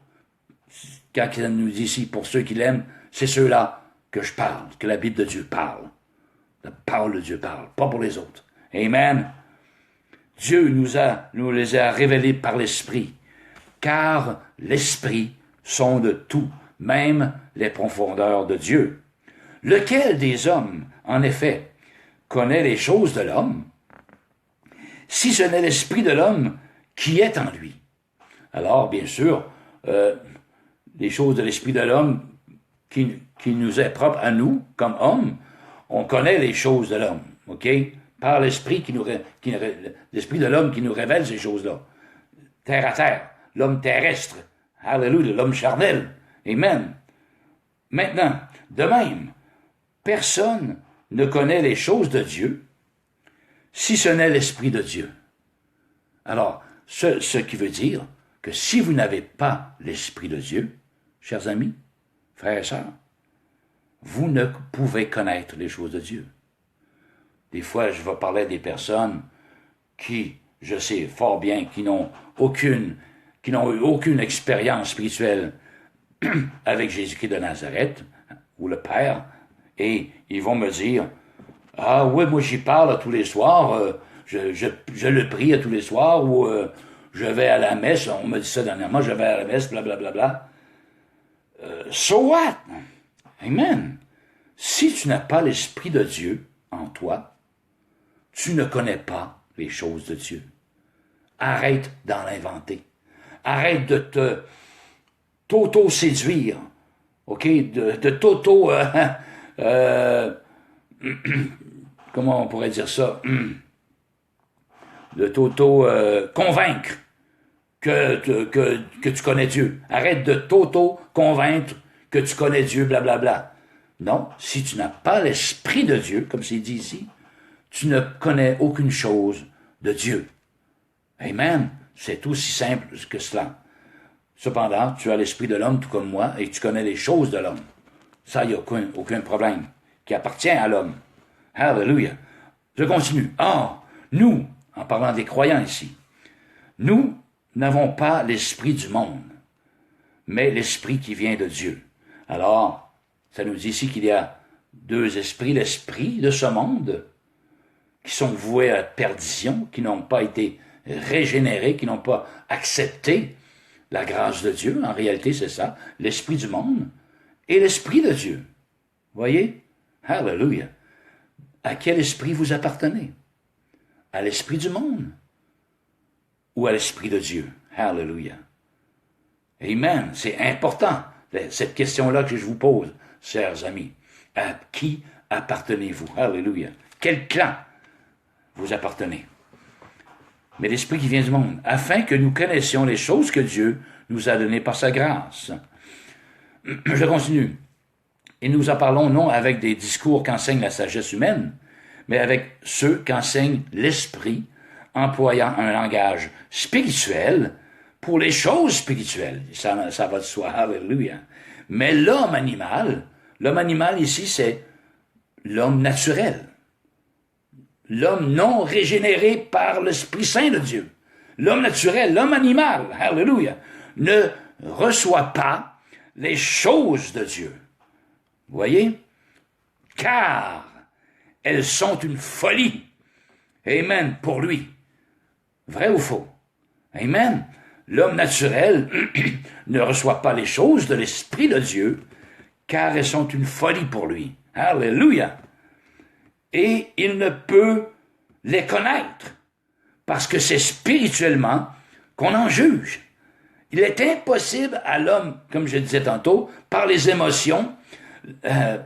Quand il nous dit ici, pour ceux qui l'aiment, c'est ceux-là que je parle, que la Bible de Dieu parle. La parole de Dieu parle, pas pour les autres. Amen. Dieu nous les a révélés par l'Esprit, car l'Esprit sonde tout, même les profondeurs de Dieu. Lequel des hommes, en effet, connaît les choses de l'homme, si ce n'est l'Esprit de l'homme qui est en lui? Alors, bien sûr, les choses de l'Esprit de l'homme qui nous est propre à nous, comme hommes, on connaît les choses de l'homme, OK? Par l'Esprit l'Esprit de l'homme qui nous révèle ces choses-là. Terre à terre, l'homme terrestre, alléluia, l'homme charnel, amen. Maintenant, de même, personne ne connaît les choses de Dieu si ce n'est l'Esprit de Dieu. Alors, ce qui veut dire que si vous n'avez pas l'Esprit de Dieu, chers amis, frères et sœurs, vous ne pouvez connaître les choses de Dieu. Des fois, je vais parler des personnes qui, je sais fort bien, qui n'ont eu aucune expérience spirituelle avec Jésus-Christ de Nazareth, ou le Père, et ils vont me dire, « Ah oui, moi j'y parle tous les soirs, je le prie tous les soirs, ou je vais à la messe, on me dit ça dernièrement, je vais à la messe, blablabla. So what? Amen. Si tu n'as pas l'Esprit de Dieu en toi, tu ne connais pas les choses de Dieu. Arrête d'en inventer. Arrête de t'auto-séduire. OK? De t'auto... comment on pourrait dire ça? De t'auto-convaincre que tu connais Dieu. Arrête de t'auto-convaincre que tu connais Dieu, blablabla. Non, si tu n'as pas l'Esprit de Dieu, comme c'est dit ici, tu ne connais aucune chose de Dieu. Amen. C'est aussi simple que cela. Cependant, tu as l'esprit de l'homme tout comme moi et tu connais les choses de l'homme. Ça, il n'y a aucun problème qui appartient à l'homme. Alléluia. Je continue. Or, nous, en parlant des croyants ici, nous n'avons pas l'esprit du monde, mais l'esprit qui vient de Dieu. Alors, ça nous dit ici qu'il y a deux esprits. L'esprit de ce monde, qui sont voués à la perdition, qui n'ont pas été régénérés, qui n'ont pas accepté la grâce de Dieu. En réalité, c'est ça, l'esprit du monde et l'esprit de Dieu. Voyez? Hallelujah. À quel esprit vous appartenez? À l'esprit du monde ou à l'esprit de Dieu? Hallelujah. Amen. C'est important, cette question-là que je vous pose, chers amis. À qui appartenez-vous? Hallelujah. Quel clan vous appartenez? Mais l'esprit qui vient du monde, afin que nous connaissions les choses que Dieu nous a données par sa grâce. Je continue. Et nous en parlons non avec des discours qu'enseigne la sagesse humaine, mais avec ceux qu'enseigne l'esprit, employant un langage spirituel pour les choses spirituelles. Ça va de soi, alléluia. Mais l'homme animal ici, c'est l'homme naturel. L'homme non régénéré par l'Esprit Saint de Dieu. L'homme naturel, l'homme animal, alléluia, ne reçoit pas les choses de Dieu. Vous voyez? Car elles sont une folie. Amen, pour lui. Vrai ou faux? Amen. L'homme naturel ne reçoit pas les choses de l'Esprit de Dieu, car elles sont une folie pour lui. Alléluia. Et il ne peut les connaître, parce que c'est spirituellement qu'on en juge. Il est impossible à l'homme, comme je disais tantôt, par les émotions,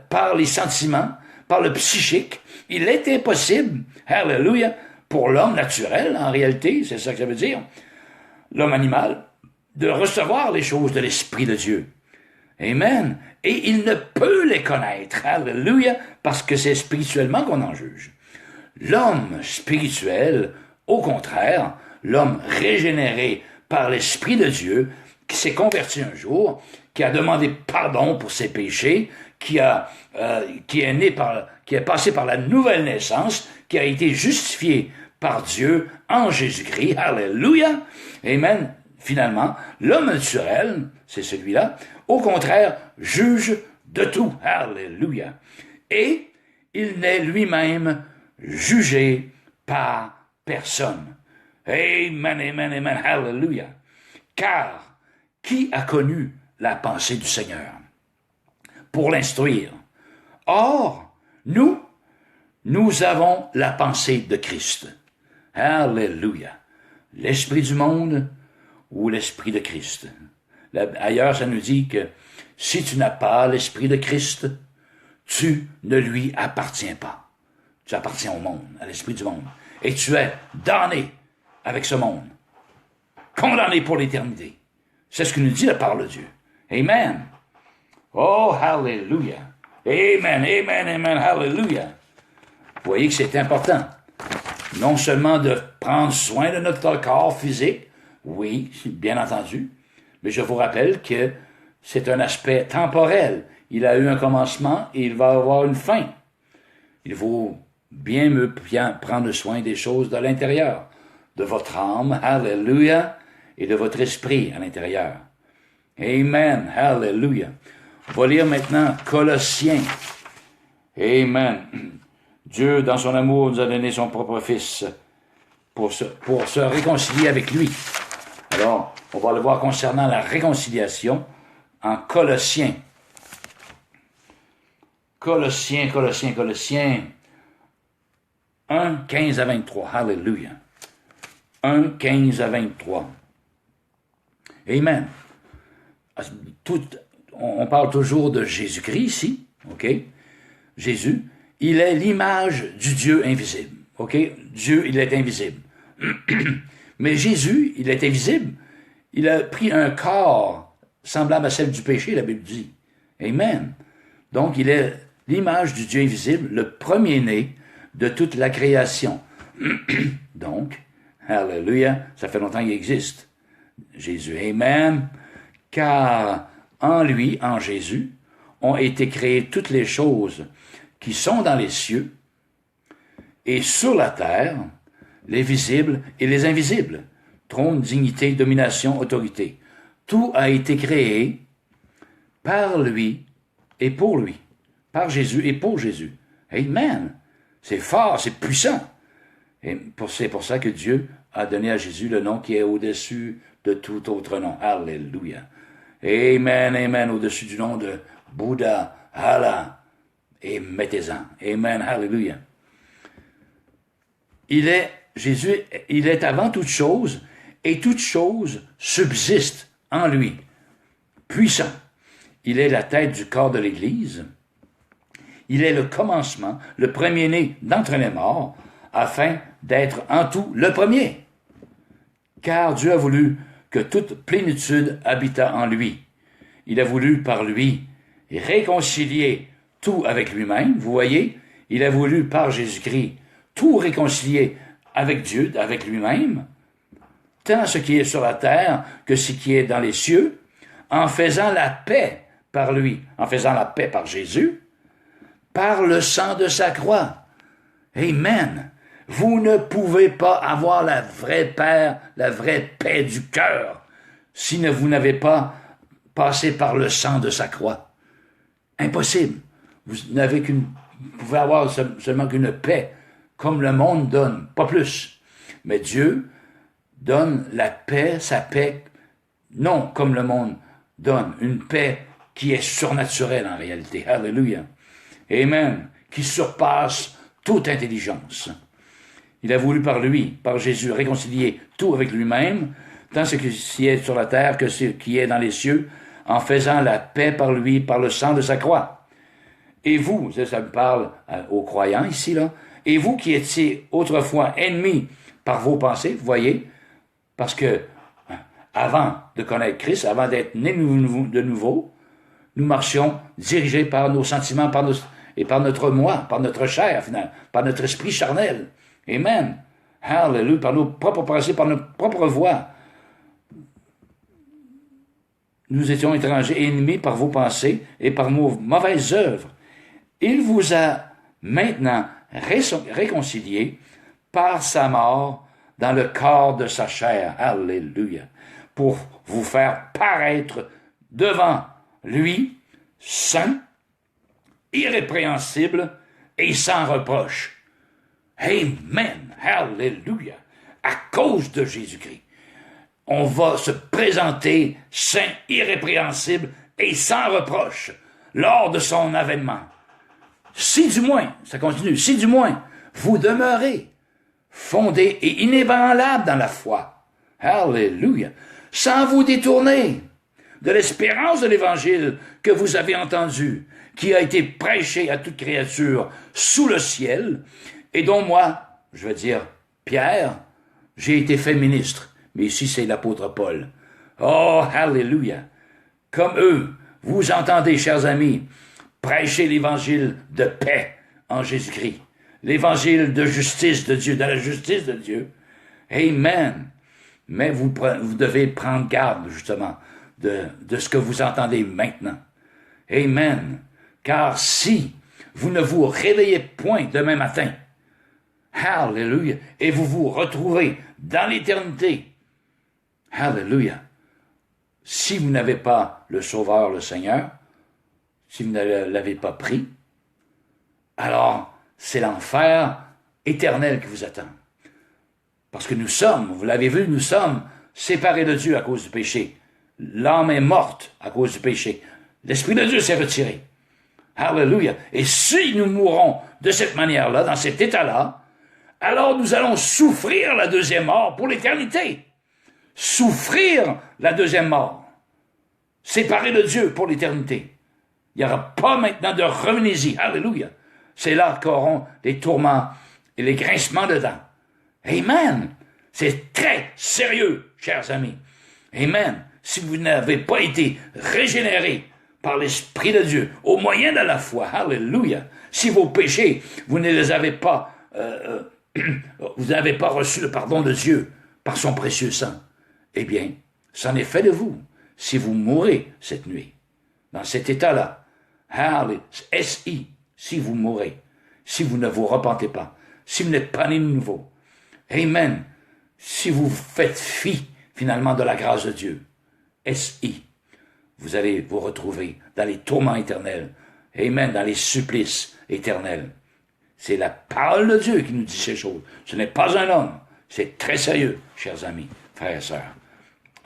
par les sentiments, par le psychique, il est impossible, hallelujah, pour l'homme naturel, en réalité, c'est ça que ça veut dire, l'homme animal, de recevoir les choses de l'Esprit de Dieu. Amen. Et il ne peut les connaître, hallelujah, parce que c'est spirituellement qu'on en juge. L'homme spirituel, au contraire, l'homme régénéré par l'Esprit de Dieu, qui s'est converti un jour, qui a demandé pardon pour ses péchés, qui est passé par la nouvelle naissance, qui a été justifié par Dieu en Jésus-Christ, alléluia, amen. Finalement, l'homme naturel, c'est celui-là, au contraire, juge de tout, alléluia. Et il n'est lui-même jugé par personne. Amen, amen, amen, hallelujah. Car qui a connu la pensée du Seigneur pour l'instruire? Or, nous avons la pensée de Christ. Alléluia. L'esprit du monde ou l'esprit de Christ. Ailleurs, ça nous dit que si tu n'as pas l'esprit de Christ, tu ne lui appartiens pas. Tu appartiens au monde, à l'esprit du monde. Et tu es damné avec ce monde. Condamné pour l'éternité. C'est ce que nous dit la parole de Dieu. Amen. Oh, hallelujah. Amen, amen, amen, hallelujah. Vous voyez que c'est important. Non seulement de prendre soin de notre corps physique, oui, bien entendu, mais je vous rappelle que c'est un aspect temporel il a eu un commencement et il va avoir une fin. Il faut bien prendre soin des choses de l'intérieur, de votre âme, hallelujah, et de votre esprit à l'intérieur. Amen, hallelujah. On va lire maintenant Colossiens. Amen. Dieu, dans son amour, nous a donné son propre Fils pour se réconcilier avec lui. Alors, on va le voir concernant la réconciliation en Colossiens. Colossiens 1, 15 à 23. Hallelujah. 1, 15 à 23. Amen. On parle toujours de Jésus-Christ ici, OK? Jésus, il est l'image du Dieu invisible, OK? Dieu, il est invisible. Mais Jésus, il est invisible. Il a pris un corps semblable à celle du péché, la Bible dit. Amen. Donc, il est l'image du Dieu invisible, le premier-né de toute la création. Donc, hallelujah, ça fait longtemps qu'il existe. Jésus, amen. Car en lui, en Jésus, ont été créées toutes les choses qui sont dans les cieux et sur la terre, les visibles et les invisibles, trône, dignité, domination, autorité. Tout a été créé par lui et pour lui, par Jésus et pour Jésus. Amen. C'est fort, c'est puissant. Et c'est pour ça que Dieu a donné à Jésus le nom qui est au-dessus de tout autre nom. Alléluia. Amen, amen, au-dessus du nom de Bouddha, Allah, et mettez-en. Amen, hallelujah. Jésus, il est avant toute chose, et toute chose subsiste en lui. Puissant. Il est la tête du corps de l'Église. Il est le commencement, le premier-né d'entre les morts, afin d'être en tout le premier. Car Dieu a voulu que toute plénitude habitât en lui. Il a voulu par lui réconcilier tout avec lui-même. Vous voyez, il a voulu par Jésus-Christ tout réconcilier avec Dieu, avec lui-même, tant ce qui est sur la terre que ce qui est dans les cieux, en faisant la paix par lui, en faisant la paix par Jésus, par le sang de sa croix. Amen. Vous ne pouvez pas avoir la vraie paix du cœur si vous n'avez pas passé par le sang de sa croix. Impossible. Vous pouvez avoir seulement qu'une paix, comme le monde donne, pas plus. Mais Dieu donne la paix, sa paix, non comme le monde donne, une paix qui est surnaturelle en réalité. Alléluia. Amen. Qui surpasse toute intelligence. Il a voulu par lui, par Jésus, réconcilier tout avec lui-même, tant ce qui est sur la terre que ce qui est dans les cieux, en faisant la paix par lui, par le sang de sa croix. Et vous, ça me parle aux croyants ici, là, et vous qui étiez autrefois ennemis par vos pensées, vous voyez, parce que avant de connaître Christ, avant d'être nés de nouveau, nous marchions dirigés par nos sentiments, et par notre moi, par notre chair, finalement, par notre esprit charnel. Amen. Hallelujah. Par nos propres pensées, par notre propre voix. Nous étions étrangers, ennemis par vos pensées et par vos mauvaises œuvres. Il vous a maintenant réconciliés par sa mort dans le corps de sa chair. Alléluia. Pour vous faire paraître devant lui, saint, irrépréhensible et sans reproche. Amen. Hallelujah. À cause de Jésus-Christ, on va se présenter saint, irrépréhensible et sans reproche lors de son avènement. Si du moins, ça continue, si du moins, vous demeurez fondés et inébranlables dans la foi. Hallelujah. Sans vous détourner de l'espérance de l'Évangile que vous avez entendu, qui a été prêché à toute créature sous le ciel, et dont moi, je veux dire, Pierre, j'ai été fait ministre. Mais ici, c'est l'apôtre Paul. Oh, hallelujah! Comme eux, vous entendez, chers amis, prêcher l'évangile de paix en Jésus-Christ. L'évangile de justice de Dieu, de la justice de Dieu. Amen. Mais vous devez prendre garde, justement, de ce que vous entendez maintenant. Amen. Car si vous ne vous réveillez point demain matin, Hallelujah, et vous vous retrouvez dans l'éternité, Hallelujah, si vous n'avez pas le Sauveur, le Seigneur, si vous ne l'avez pas pris, alors c'est l'enfer éternel qui vous attend. Parce que nous sommes, vous l'avez vu, nous sommes séparés de Dieu à cause du péché. L'âme est morte à cause du péché. L'Esprit de Dieu s'est retiré. Hallelujah. Et si nous mourons de cette manière-là, dans cet état-là, alors nous allons souffrir la deuxième mort pour l'éternité. Souffrir la deuxième mort. Séparés de Dieu pour l'éternité. Il n'y aura pas maintenant de revenez-y. Alléluia. C'est là qu'auront les tourments et les grincements de dents. Amen. C'est très sérieux, chers amis. Amen. Si vous n'avez pas été régénérés par l'Esprit de Dieu, au moyen de la foi, alléluia. Si vos péchés, vous ne les avez pas, vous n'avez pas reçu le pardon de Dieu par son précieux sang, eh bien, c'en est fait de vous si vous mourrez cette nuit. Dans cet état-là, S.I., si vous mourrez, si vous ne vous repentez pas, si vous n'êtes pas né de nouveau. Amen. Si vous faites fi, finalement, de la grâce de Dieu, S.I., vous allez vous retrouver dans les tourments éternels. Amen, dans les supplices éternels. C'est la parole de Dieu qui nous dit ces choses. Ce n'est pas un homme. C'est très sérieux, chers amis, frères et sœurs.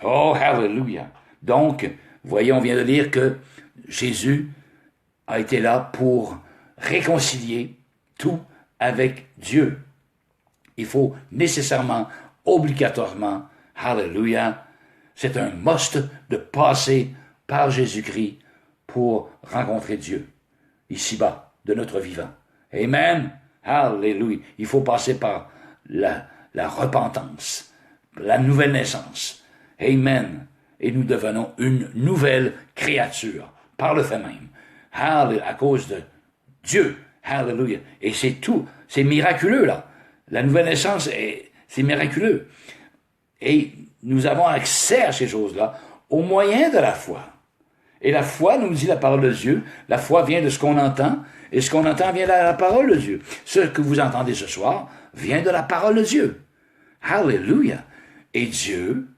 Oh, hallelujah. Donc, voyez, on vient de lire que Jésus a été là pour réconcilier tout avec Dieu. Il faut nécessairement, obligatoirement, hallelujah, c'est un must de passer par Jésus-Christ pour rencontrer Dieu, ici-bas, de notre vivant. Amen. Alléluia. Il faut passer par la repentance, la nouvelle naissance. Amen. Et nous devenons une nouvelle créature, par le fait même. Hallelujah, à cause de Dieu. Hallelujah. Et c'est tout. C'est miraculeux, là. La nouvelle naissance, c'est miraculeux. Et nous avons accès à ces choses-là au moyen de la foi. Et la foi, nous dit la parole de Dieu, la foi vient de ce qu'on entend, et ce qu'on entend vient de la parole de Dieu. Ce que vous entendez ce soir vient de la parole de Dieu. Hallelujah. Et Dieu,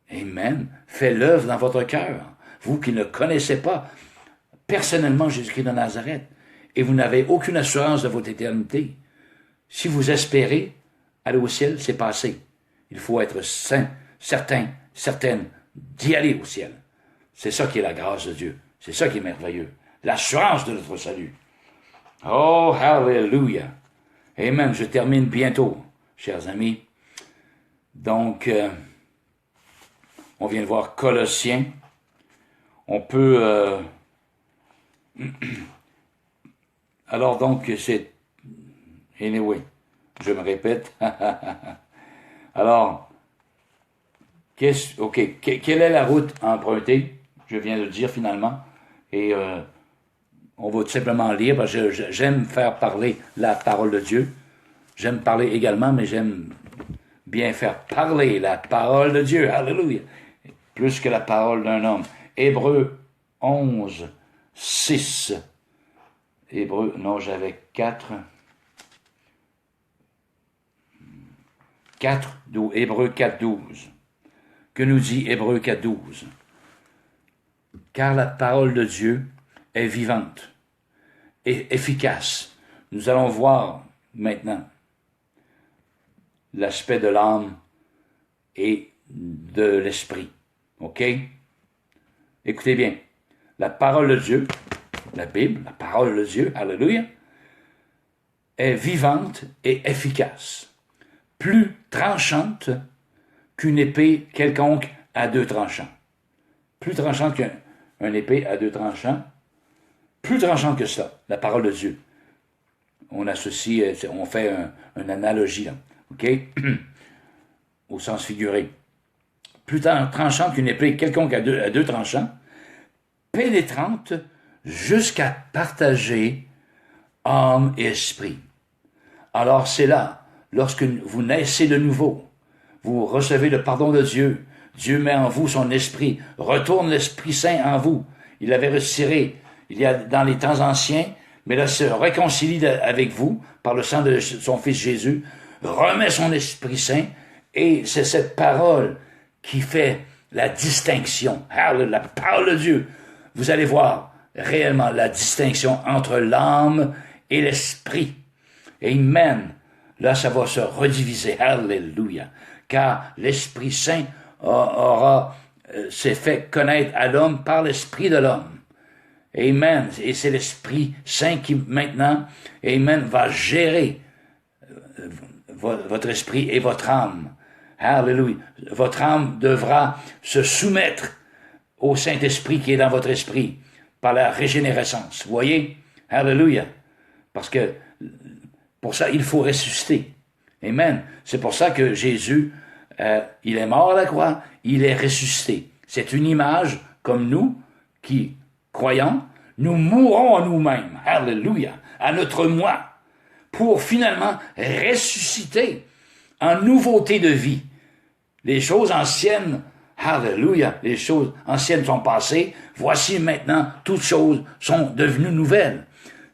amen, fait l'œuvre dans votre cœur. Vous qui ne connaissez pas personnellement Jésus-Christ de Nazareth, et vous n'avez aucune assurance de votre éternité. Si vous espérez aller au ciel, c'est passé. Il faut être certain, certaine d'y aller au ciel. C'est ça qui est la grâce de Dieu. C'est ça qui est merveilleux. L'assurance de notre salut. Oh, hallelujah. Amen. Je termine bientôt, chers amis. Donc, on vient de voir Colossiens. On peut... Alors donc, c'est... Anyway, je me répète. Alors, quelle est la route à emprunter? Je viens de le dire finalement. Et on va tout simplement lire, parce que j'aime faire parler la parole de Dieu. J'aime parler également, mais j'aime bien faire parler la parole de Dieu. Alléluia. Plus que la parole d'un homme. Hébreux 11, 6. Hébreux, non, j'avais 4. 4, Hébreux 4, 12. Que nous dit Hébreux 4, 12? Car la parole de Dieu est vivante et efficace. Nous allons voir maintenant l'aspect de l'âme et de l'esprit. OK? Écoutez bien. La parole de Dieu, la Bible, la parole de Dieu, alléluia, est vivante et efficace. Plus tranchante qu'une épée quelconque à deux tranchants. Plus tranchante qu'une épée à deux tranchants. Plus tranchante que ça, la parole de Dieu. On associe, on fait une analogie, là, OK? Au sens figuré. Plus tranchante qu'une épée quelconque à deux tranchants, pénétrante jusqu'à partager âme et esprit. Alors c'est là, lorsque vous naissez de nouveau, vous recevez le pardon de Dieu, Dieu met en vous son esprit, retourne l'Esprit Saint en vous, il avait retiré il y a dans les temps anciens, mais là se réconcilie avec vous par le sang de son Fils Jésus, remet son Esprit Saint, et c'est cette parole qui fait la distinction. La parole de Dieu. Vous allez voir réellement la distinction entre l'âme et l'esprit. Amen. Là, ça va se rediviser. Alléluia. Car l'Esprit Saint s'est fait connaître à l'homme par l'Esprit de l'homme. Amen. Et c'est l'Esprit Saint qui, maintenant, Amen, va gérer votre esprit et votre âme. Alléluia. Votre âme devra se soumettre au Saint-Esprit qui est dans votre esprit par la régénérescence. Vous voyez? Alléluia. Parce que pour ça, il faut ressusciter. Amen. C'est pour ça que Jésus, il est mort à la croix, il est ressuscité. C'est une image comme nous qui croyons, nous mourons en nous-mêmes. Alléluia. À notre moi. Pour finalement ressusciter en nouveauté de vie. Les choses anciennes, alléluia, les choses anciennes sont passées, voici maintenant, toutes choses sont devenues nouvelles.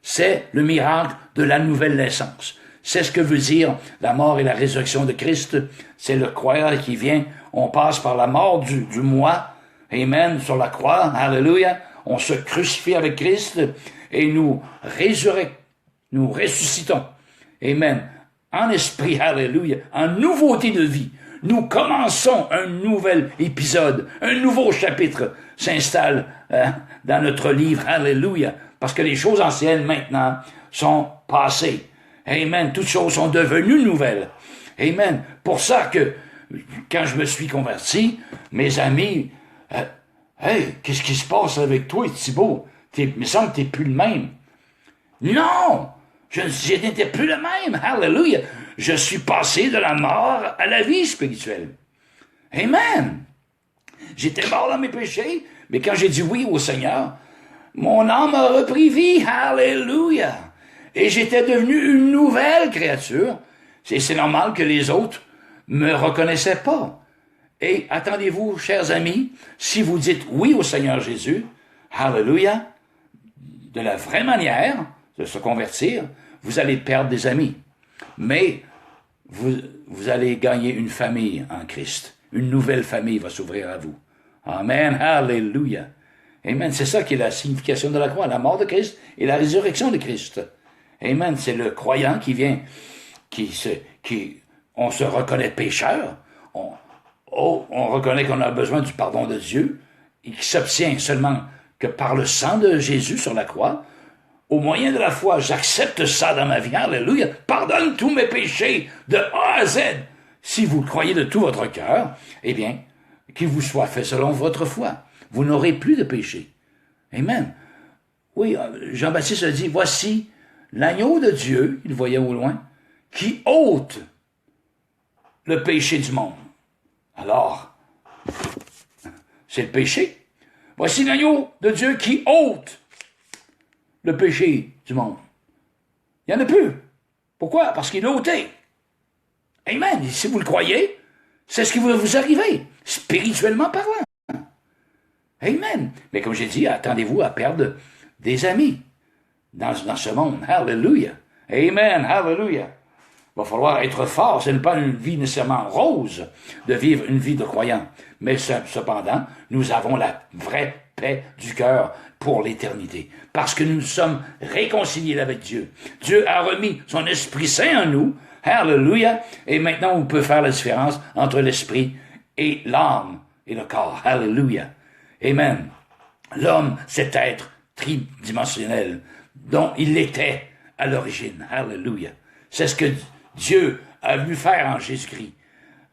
C'est le miracle de la nouvelle naissance. C'est ce que veut dire la mort et la résurrection de Christ. C'est le croyant qui vient, on passe par la mort du moi, amen, sur la croix, alléluia, on se crucifie avec Christ et nous ressuscitons, amen, en esprit, alléluia, en nouveauté de vie. Nous commençons un nouvel épisode, un nouveau chapitre s'installe dans notre livre, alléluia, parce que les choses anciennes maintenant sont passées. Amen, toutes choses sont devenues nouvelles. Amen. Pour ça que, quand je me suis converti, mes amis, hey, qu'est-ce qui se passe avec toi, Thibault? Il me semble que t'es plus le même. Non! Je n'étais plus le même. Alléluia. Je suis passé de la mort à la vie spirituelle. Amen. J'étais mort dans mes péchés, mais quand j'ai dit oui au Seigneur, mon âme a repris vie. Alléluia. Et j'étais devenu une nouvelle créature. C'est normal que les autres me reconnaissaient pas. Et attendez-vous, chers amis, si vous dites oui au Seigneur Jésus, Alléluia, de la vraie manière de se convertir, vous allez perdre des amis. Mais vous allez gagner une famille en Christ. Une nouvelle famille va s'ouvrir à vous. Amen. Alléluia. Amen. C'est ça qui est la signification de la croix, la mort de Christ et la résurrection de Christ. Amen. C'est le croyant qui vient, on se reconnaît pécheur. On reconnaît qu'on a besoin du pardon de Dieu et qui s'obtient seulement que par le sang de Jésus sur la croix. Au moyen de la foi, j'accepte ça dans ma vie. Alléluia. Pardonne tous mes péchés de A à Z. Si vous le croyez de tout votre cœur, eh bien, qu'il vous soit fait selon votre foi. Vous n'aurez plus de péché. Amen. Oui, Jean-Baptiste a dit, voici l'agneau de Dieu, il voyait au loin, qui ôte le péché du monde. Alors, c'est le péché. Voici l'agneau de Dieu qui ôte le péché du monde. Il n'y en a plus. Pourquoi? Parce qu'il l'a ôté. Amen. Et si vous le croyez, c'est ce qui va vous arriver, spirituellement parlant. Amen. Mais comme j'ai dit, attendez-vous à perdre des amis dans ce monde. Alléluia. Amen. Alléluia. Il va falloir être fort. Ce n'est pas une vie nécessairement rose de vivre une vie de croyant. Mais cependant, nous avons la vraie paix du cœur pour l'éternité. Parce que nous sommes réconciliés avec Dieu. Dieu a remis son Esprit Saint en nous. Alléluia. Et maintenant, on peut faire la différence entre l'esprit et l'âme et le corps. Alléluia. Amen. L'homme, cet être tridimensionnel dont il était à l'origine. Alléluia. C'est ce que Dieu a voulu faire en Jésus-Christ.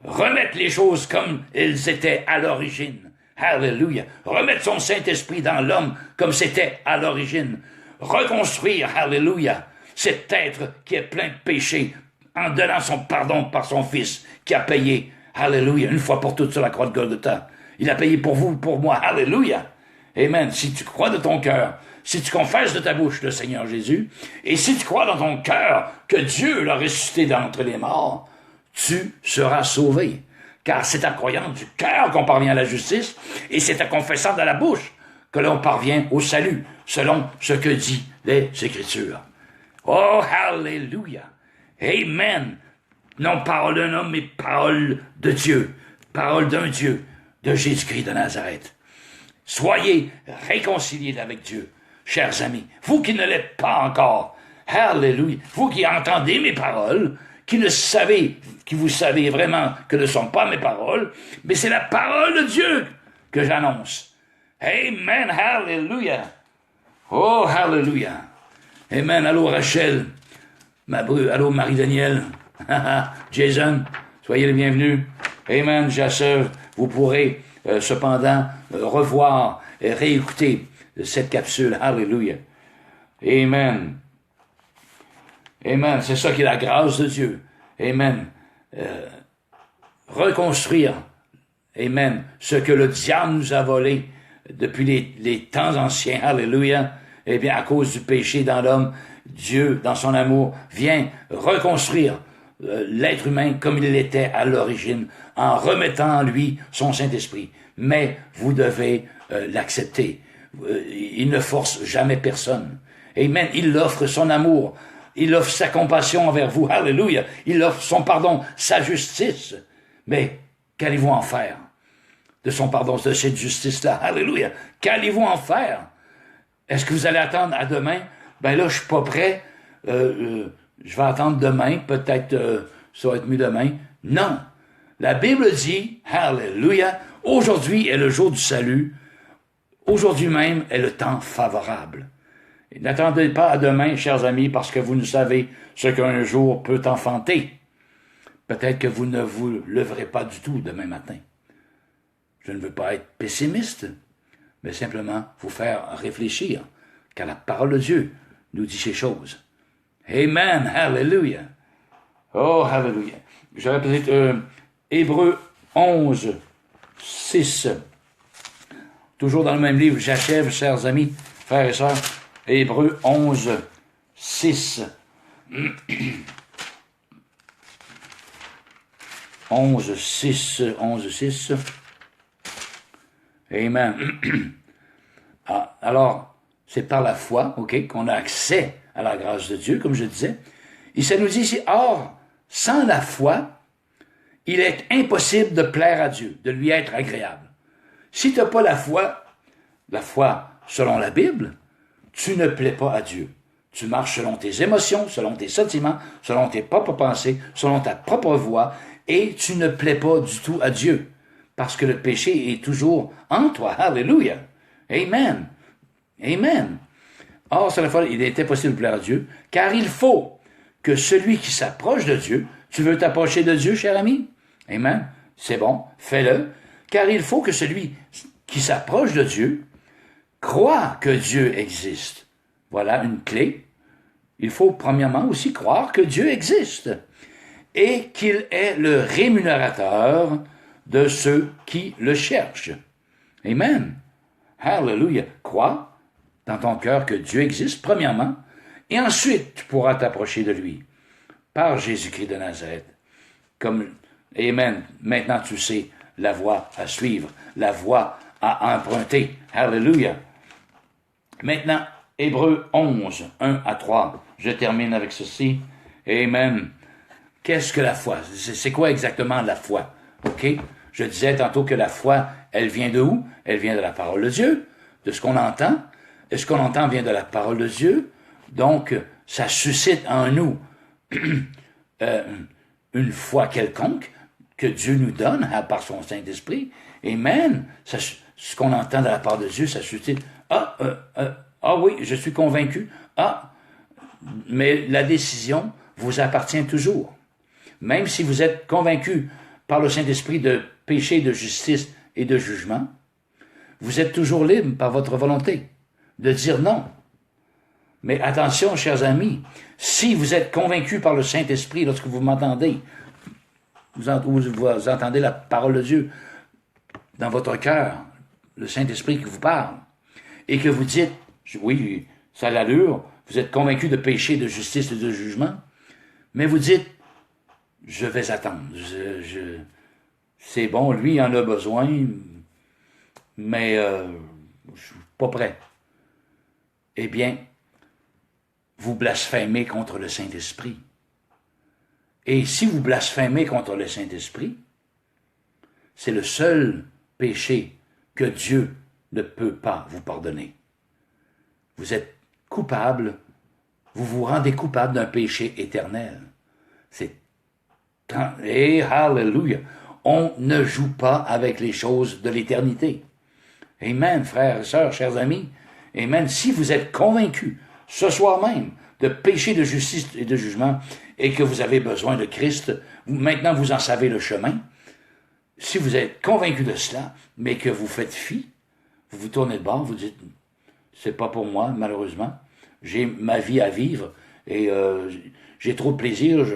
Remettre les choses comme elles étaient à l'origine. Alléluia. Remettre son Saint-Esprit dans l'homme comme c'était à l'origine. Reconstruire, alléluia, cet être qui est plein de péchés en donnant son pardon par son Fils qui a payé, alléluia, une fois pour toutes sur la croix de Golgotha. Il a payé pour vous, pour moi, alléluia. Amen. Si tu crois de ton cœur, si tu confesses de ta bouche le Seigneur Jésus, et si tu crois dans ton cœur que Dieu l'a ressuscité d'entre les morts, tu seras sauvé. Car c'est en croyant du cœur qu'on parvient à la justice, et c'est en confessant de la bouche que l'on parvient au salut, selon ce que dit les Écritures. Oh, hallelujah! Amen! Non parole d'un homme, mais parole de Dieu, parole d'un Dieu, de Jésus-Christ de Nazareth. Soyez réconciliés avec Dieu, chers amis, vous qui ne l'êtes pas encore. Hallelujah! Vous qui entendez mes paroles, qui vous savez vraiment que ne sont pas mes paroles, mais c'est la parole de Dieu que j'annonce. Amen! Hallelujah! Oh, hallelujah! Amen! Allô, Rachel. Allô, Marie-Danielle. Jason, soyez les bienvenus. Amen, Jasseur. Vous pourrez cependant revoir et réécouter cette capsule. Hallelujah. Amen. Amen. C'est ça qui est la grâce de Dieu. Amen. Reconstruire. Amen. Ce que le diable nous a volé depuis les temps anciens. Hallelujah. Eh bien, à cause du péché dans l'homme, Dieu, dans son amour, vient reconstruire l'être humain comme il l'était à l'origine, en remettant en lui son Saint-Esprit. Mais vous devez l'accepter. Il ne force jamais personne. Amen. Il offre son amour. Il offre sa compassion envers vous. Alléluia. Il offre son pardon, sa justice. Mais qu'allez-vous en faire de son pardon, de cette justice-là? Alléluia. Qu'allez-vous en faire? Est-ce que vous allez attendre à demain? Ben là, je suis pas prêt. Je vais attendre demain. Peut-être ça va être mieux demain. Non. La Bible dit, Alléluia, aujourd'hui est le jour du salut. Aujourd'hui même est le temps favorable. Et n'attendez pas à demain, chers amis, parce que vous ne savez ce qu'un jour peut enfanter. Peut-être que vous ne vous leverez pas du tout demain matin. Je ne veux pas être pessimiste, mais simplement vous faire réfléchir, car la parole de Dieu nous dit ces choses. Amen, hallelujah. Oh, hallelujah. J'aurais peut-être Hébreux 11, 6. Toujours dans le même livre, j'achève, chers amis, frères et sœurs. Hébreux 11, 6. 11, 6, 11, 6. Amen. Alors, c'est par la foi, qu'on a accès à la grâce de Dieu, comme je disais. Et ça nous dit ici, or, sans la foi, il est impossible de plaire à Dieu, de lui être agréable. Si tu n'as pas la foi selon la Bible, tu ne plais pas à Dieu. Tu marches selon tes émotions, selon tes sentiments, selon tes propres pensées, selon ta propre voix, et tu ne plais pas du tout à Dieu. Parce que le péché est toujours en toi. Alléluia. Amen. Amen. Or, c'est la fois, il est impossible de plaire à Dieu, car il faut que celui qui s'approche de Dieu, tu veux t'approcher de Dieu, cher ami? Amen. C'est bon, fais-le. Car il faut que celui qui s'approche de Dieu croit que Dieu existe. Voilà une clé. Il faut premièrement aussi croire que Dieu existe et qu'il est le rémunérateur de ceux qui le cherchent. Amen. Hallelujah. Crois dans ton cœur que Dieu existe, premièrement, et ensuite tu pourras t'approcher de lui par Jésus-Christ de Nazareth. Amen. Maintenant tu sais la voie à suivre, la voie à emprunter. Hallelujah. Maintenant, Hébreux 11, 1 à 3. Je termine avec ceci. Amen. Qu'est-ce que la foi? C'est quoi exactement la foi? Je disais tantôt que la foi, elle vient de où? Elle vient de la parole de Dieu, de ce qu'on entend. Et ce qu'on entend vient de la parole de Dieu. Donc, ça suscite en nous une foi quelconque que Dieu nous donne par son Saint-Esprit. Amen. Ce qu'on entend de la part de Dieu, ça suscite oui, je suis convaincu. Mais la décision vous appartient toujours. Même si vous êtes convaincu par le Saint-Esprit de péché, de justice et de jugement, vous êtes toujours libre par votre volonté de dire non. Mais attention, chers amis, si vous êtes convaincu par le Saint-Esprit lorsque vous m'entendez, vous entendez la parole de Dieu dans votre cœur, le Saint-Esprit qui vous parle, et que vous dites, oui, ça a l'allure, vous êtes convaincu de péché, de justice et de jugement, mais vous dites, je vais attendre, c'est bon, lui il en a besoin, mais je suis pas prêt. Eh bien, vous blasphémez contre le Saint-Esprit. Et si vous blasphémez contre le Saint-Esprit, c'est le seul péché que Dieu ne peut pas vous pardonner. Vous êtes coupable, vous vous rendez coupable d'un péché éternel. Et hallelujah, on ne joue pas avec les choses de l'éternité. Amen, frères et sœurs, chers amis. Amen. Si vous êtes convaincus ce soir même de péché, de justice et de jugement, et que vous avez besoin de Christ, maintenant vous en savez le chemin. Si vous êtes convaincu de cela, mais que vous faites fi, vous vous tournez de bord, vous dites, c'est pas pour moi, malheureusement. J'ai ma vie à vivre et j'ai trop de plaisir.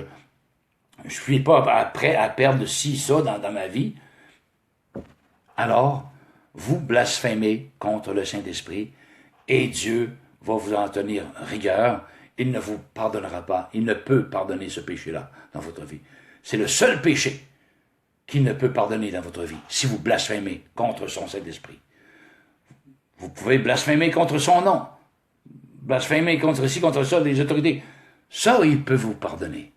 Je suis pas prêt à perdre ci, ça dans ma vie. Alors, vous blasphémez contre le Saint-Esprit et Dieu va vous en tenir rigueur. Il ne vous pardonnera pas. Il ne peut pardonner ce péché-là dans votre vie. C'est le seul péché qu'il ne peut pardonner dans votre vie, si vous blasphémez contre son Saint-Esprit. Vous pouvez blasphémer contre son nom, blasphémer contre ci, contre ça, les autorités. Ça, il peut vous pardonner.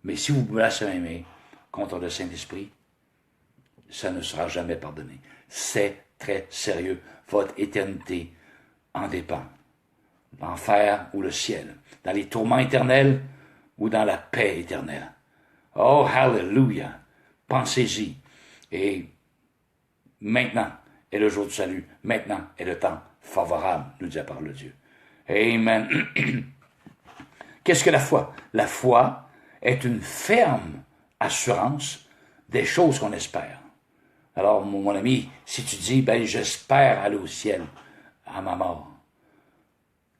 Mais si vous blasphémez contre le Saint-Esprit, ça ne sera jamais pardonné. C'est très sérieux. Votre éternité en dépend. L'enfer ou le ciel. Dans les tourments éternels ou dans la paix éternelle. Oh, hallelujah! Pensez-y. Et maintenant est le jour du salut. Maintenant est le temps favorable, nous dit la parole de Dieu. Amen. Qu'est-ce que la foi? La foi est une ferme assurance des choses qu'on espère. Alors, mon ami, si tu dis, ben, j'espère aller au ciel à ma mort,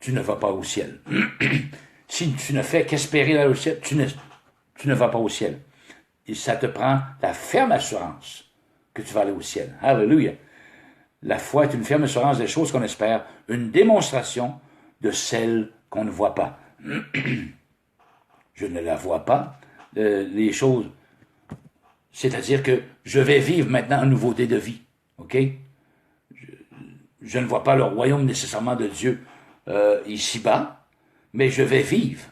tu ne vas pas au ciel. Si tu ne fais qu'espérer aller au ciel, tu ne vas pas au ciel. Et ça te prend la ferme assurance que tu vas aller au ciel. Alléluia. La foi est une ferme assurance des choses qu'on espère, une démonstration de celles qu'on ne voit pas. Je ne la vois pas, les choses. C'est-à-dire que je vais vivre maintenant une nouveauté de vie. OK? Je ne vois pas le royaume nécessairement de Dieu ici-bas, mais je vais vivre.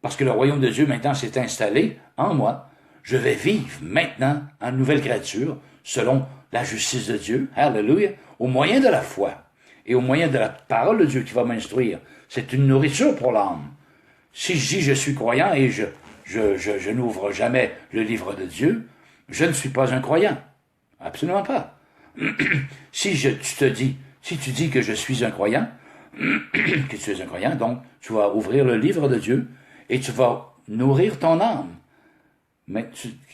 Parce que le royaume de Dieu maintenant s'est installé en moi. Je vais vivre maintenant en nouvelle créature, selon la justice de Dieu, hallelujah, au moyen de la foi et au moyen de la parole de Dieu qui va m'instruire. C'est une nourriture pour l'âme. Si je dis je suis croyant et je n'ouvre jamais le livre de Dieu, je ne suis pas un croyant. Absolument pas. Si tu dis que je suis un croyant, que tu es un croyant, donc tu vas ouvrir le livre de Dieu et tu vas nourrir ton âme,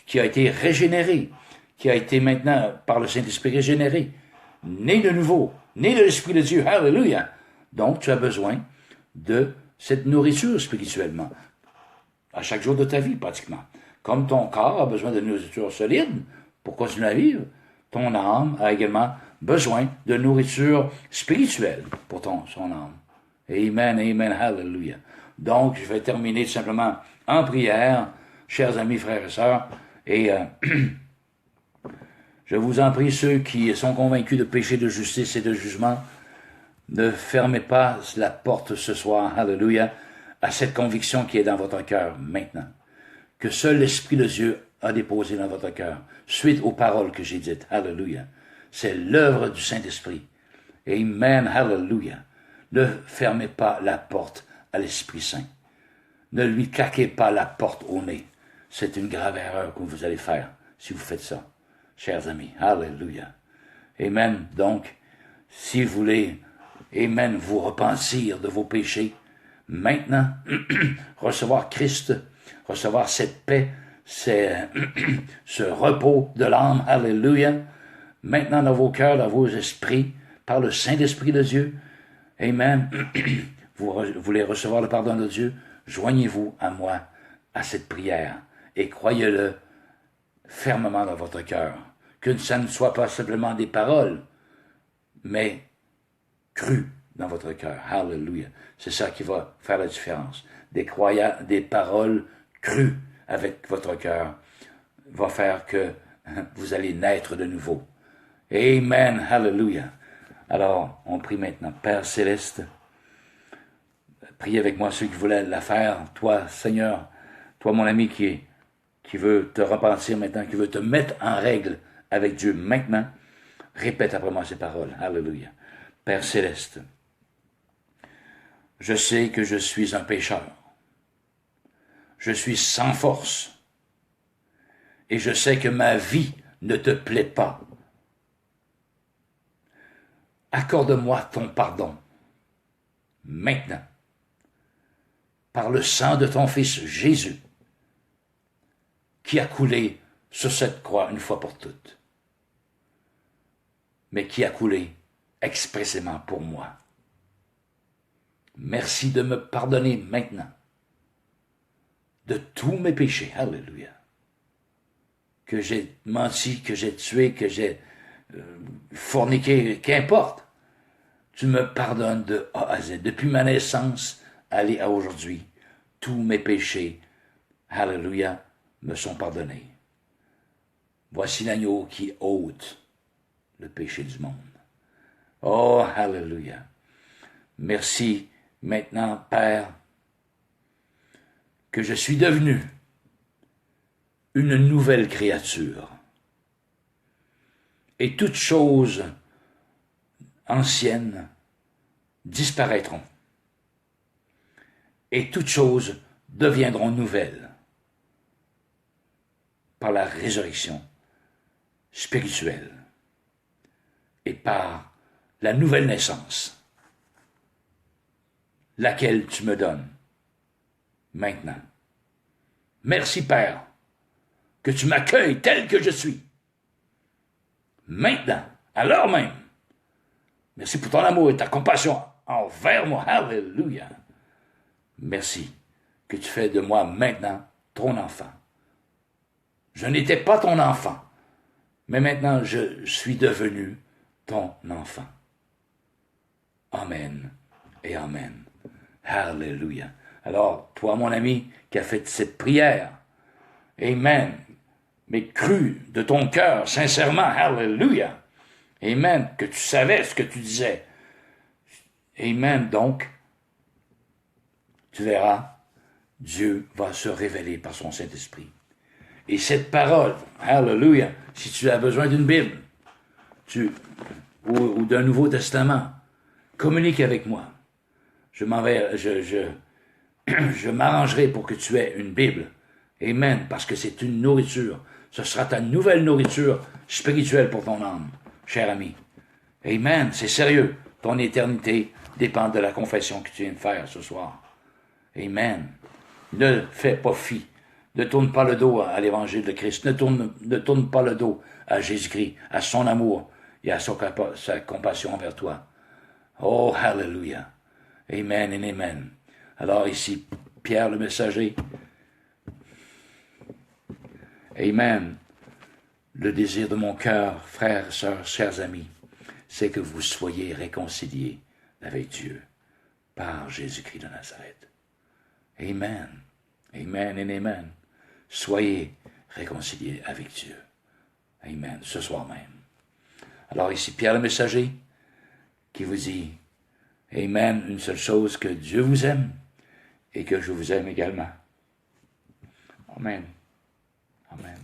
qui a été régénérée, qui a été maintenant par le Saint-Esprit régénéré, né de nouveau, né de l'Esprit de Dieu, hallelujah. Donc tu as besoin de cette nourriture spirituellement, à chaque jour de ta vie pratiquement. Comme ton corps a besoin de nourriture solide pour continuer à vivre, ton âme a également besoin de nourriture spirituelle pour son âme. Amen, amen, hallelujah. Donc, je vais terminer tout simplement en prière, chers amis, frères et sœurs, et je vous en prie, ceux qui sont convaincus de péché, de justice et de jugement, ne fermez pas la porte ce soir, hallelujah, à cette conviction qui est dans votre cœur maintenant, que seul l'Esprit de Dieu a déposé dans votre cœur, suite aux paroles que j'ai dites, hallelujah. C'est l'œuvre du Saint-Esprit. Amen, hallelujah. Ne fermez pas la porte à l'Esprit Saint. Ne lui claquez pas la porte au nez. C'est une grave erreur que vous allez faire si vous faites ça, chers amis. Alléluia. Amen. Donc, si vous voulez, amen, vous repentir de vos péchés, maintenant, recevoir Christ, recevoir cette paix, ce repos de l'âme, alléluia, maintenant dans vos cœurs, dans vos esprits, par le Saint-Esprit de Dieu, amen, vous voulez recevoir le pardon de Dieu, joignez-vous à moi, à cette prière, et croyez-le fermement dans votre cœur, que ça ne soit pas simplement des paroles, mais cru dans votre cœur. Hallelujah. C'est ça qui va faire la différence. Des paroles crues avec votre cœur va faire que vous allez naître de nouveau. Amen. Hallelujah. Alors, on prie maintenant. Père Céleste, priez avec moi ceux qui voulaient la faire. Toi, Seigneur, toi, mon ami qui veut te repentir maintenant, qui veut te mettre en règle avec Dieu maintenant, répète après moi ces paroles. Alléluia. Père Céleste, je sais que je suis un pécheur. Je suis sans force. Et je sais que ma vie ne te plaît pas. Accorde-moi ton pardon, maintenant, par le sang de ton Fils Jésus, qui a coulé sur cette croix une fois pour toutes, mais qui a coulé expressément pour moi. Merci de me pardonner maintenant de tous mes péchés. Alléluia. Que j'ai menti, que j'ai tué, que j'ai forniqué, qu'importe. Tu me pardonnes de A à Z. Depuis ma naissance, aller à aujourd'hui, tous mes péchés, alléluia, me sont pardonnés. Voici l'agneau qui ôte le péché du monde. Oh, alléluia. Merci maintenant, Père, que je suis devenu une nouvelle créature. Et toutes choses anciennes disparaîtront. Et toutes choses deviendront nouvelles par la résurrection spirituelle et par la nouvelle naissance, laquelle tu me donnes maintenant. Merci, Père, que tu m'accueilles tel que je suis. Maintenant, à l'heure même. Merci pour ton amour et ta compassion envers moi. Alléluia. Merci que tu fais de moi maintenant ton enfant. Je n'étais pas ton enfant, mais maintenant je suis devenu ton enfant. Amen et amen. Alléluia. Alors, toi, mon ami, qui as fait cette prière, amen, mais cru de ton cœur, sincèrement, alléluia, amen, que tu savais ce que tu disais, amen, donc, tu verras, Dieu va se révéler par son Saint-Esprit. Et cette parole, alléluia, si tu as besoin d'une Bible, ou d'un Nouveau Testament, communique avec moi. Je m'arrangerai pour que tu aies une Bible. Amen, parce que c'est une nourriture. Ce sera ta nouvelle nourriture spirituelle pour ton âme, cher ami. Amen, c'est sérieux. Ton éternité dépend de la confession que tu viens de faire ce soir. Amen. Ne fais pas fi. Ne tourne pas le dos à l'évangile de Christ. Ne tourne pas le dos à Jésus-Christ, à son amour et à sa compassion envers toi. Oh, hallelujah. Amen et amen. Alors ici, Pierre le messager. Amen. Le désir de mon cœur, frères, sœurs, chers amis, c'est que vous soyez réconciliés avec Dieu par Jésus-Christ de Nazareth. Amen. Amen et amen. Soyez réconciliés avec Dieu. Amen. Ce soir même. Alors ici, Pierre le messager, qui vous dit, Amen, une seule chose, que Dieu vous aime et que je vous aime également. Amen. Amen.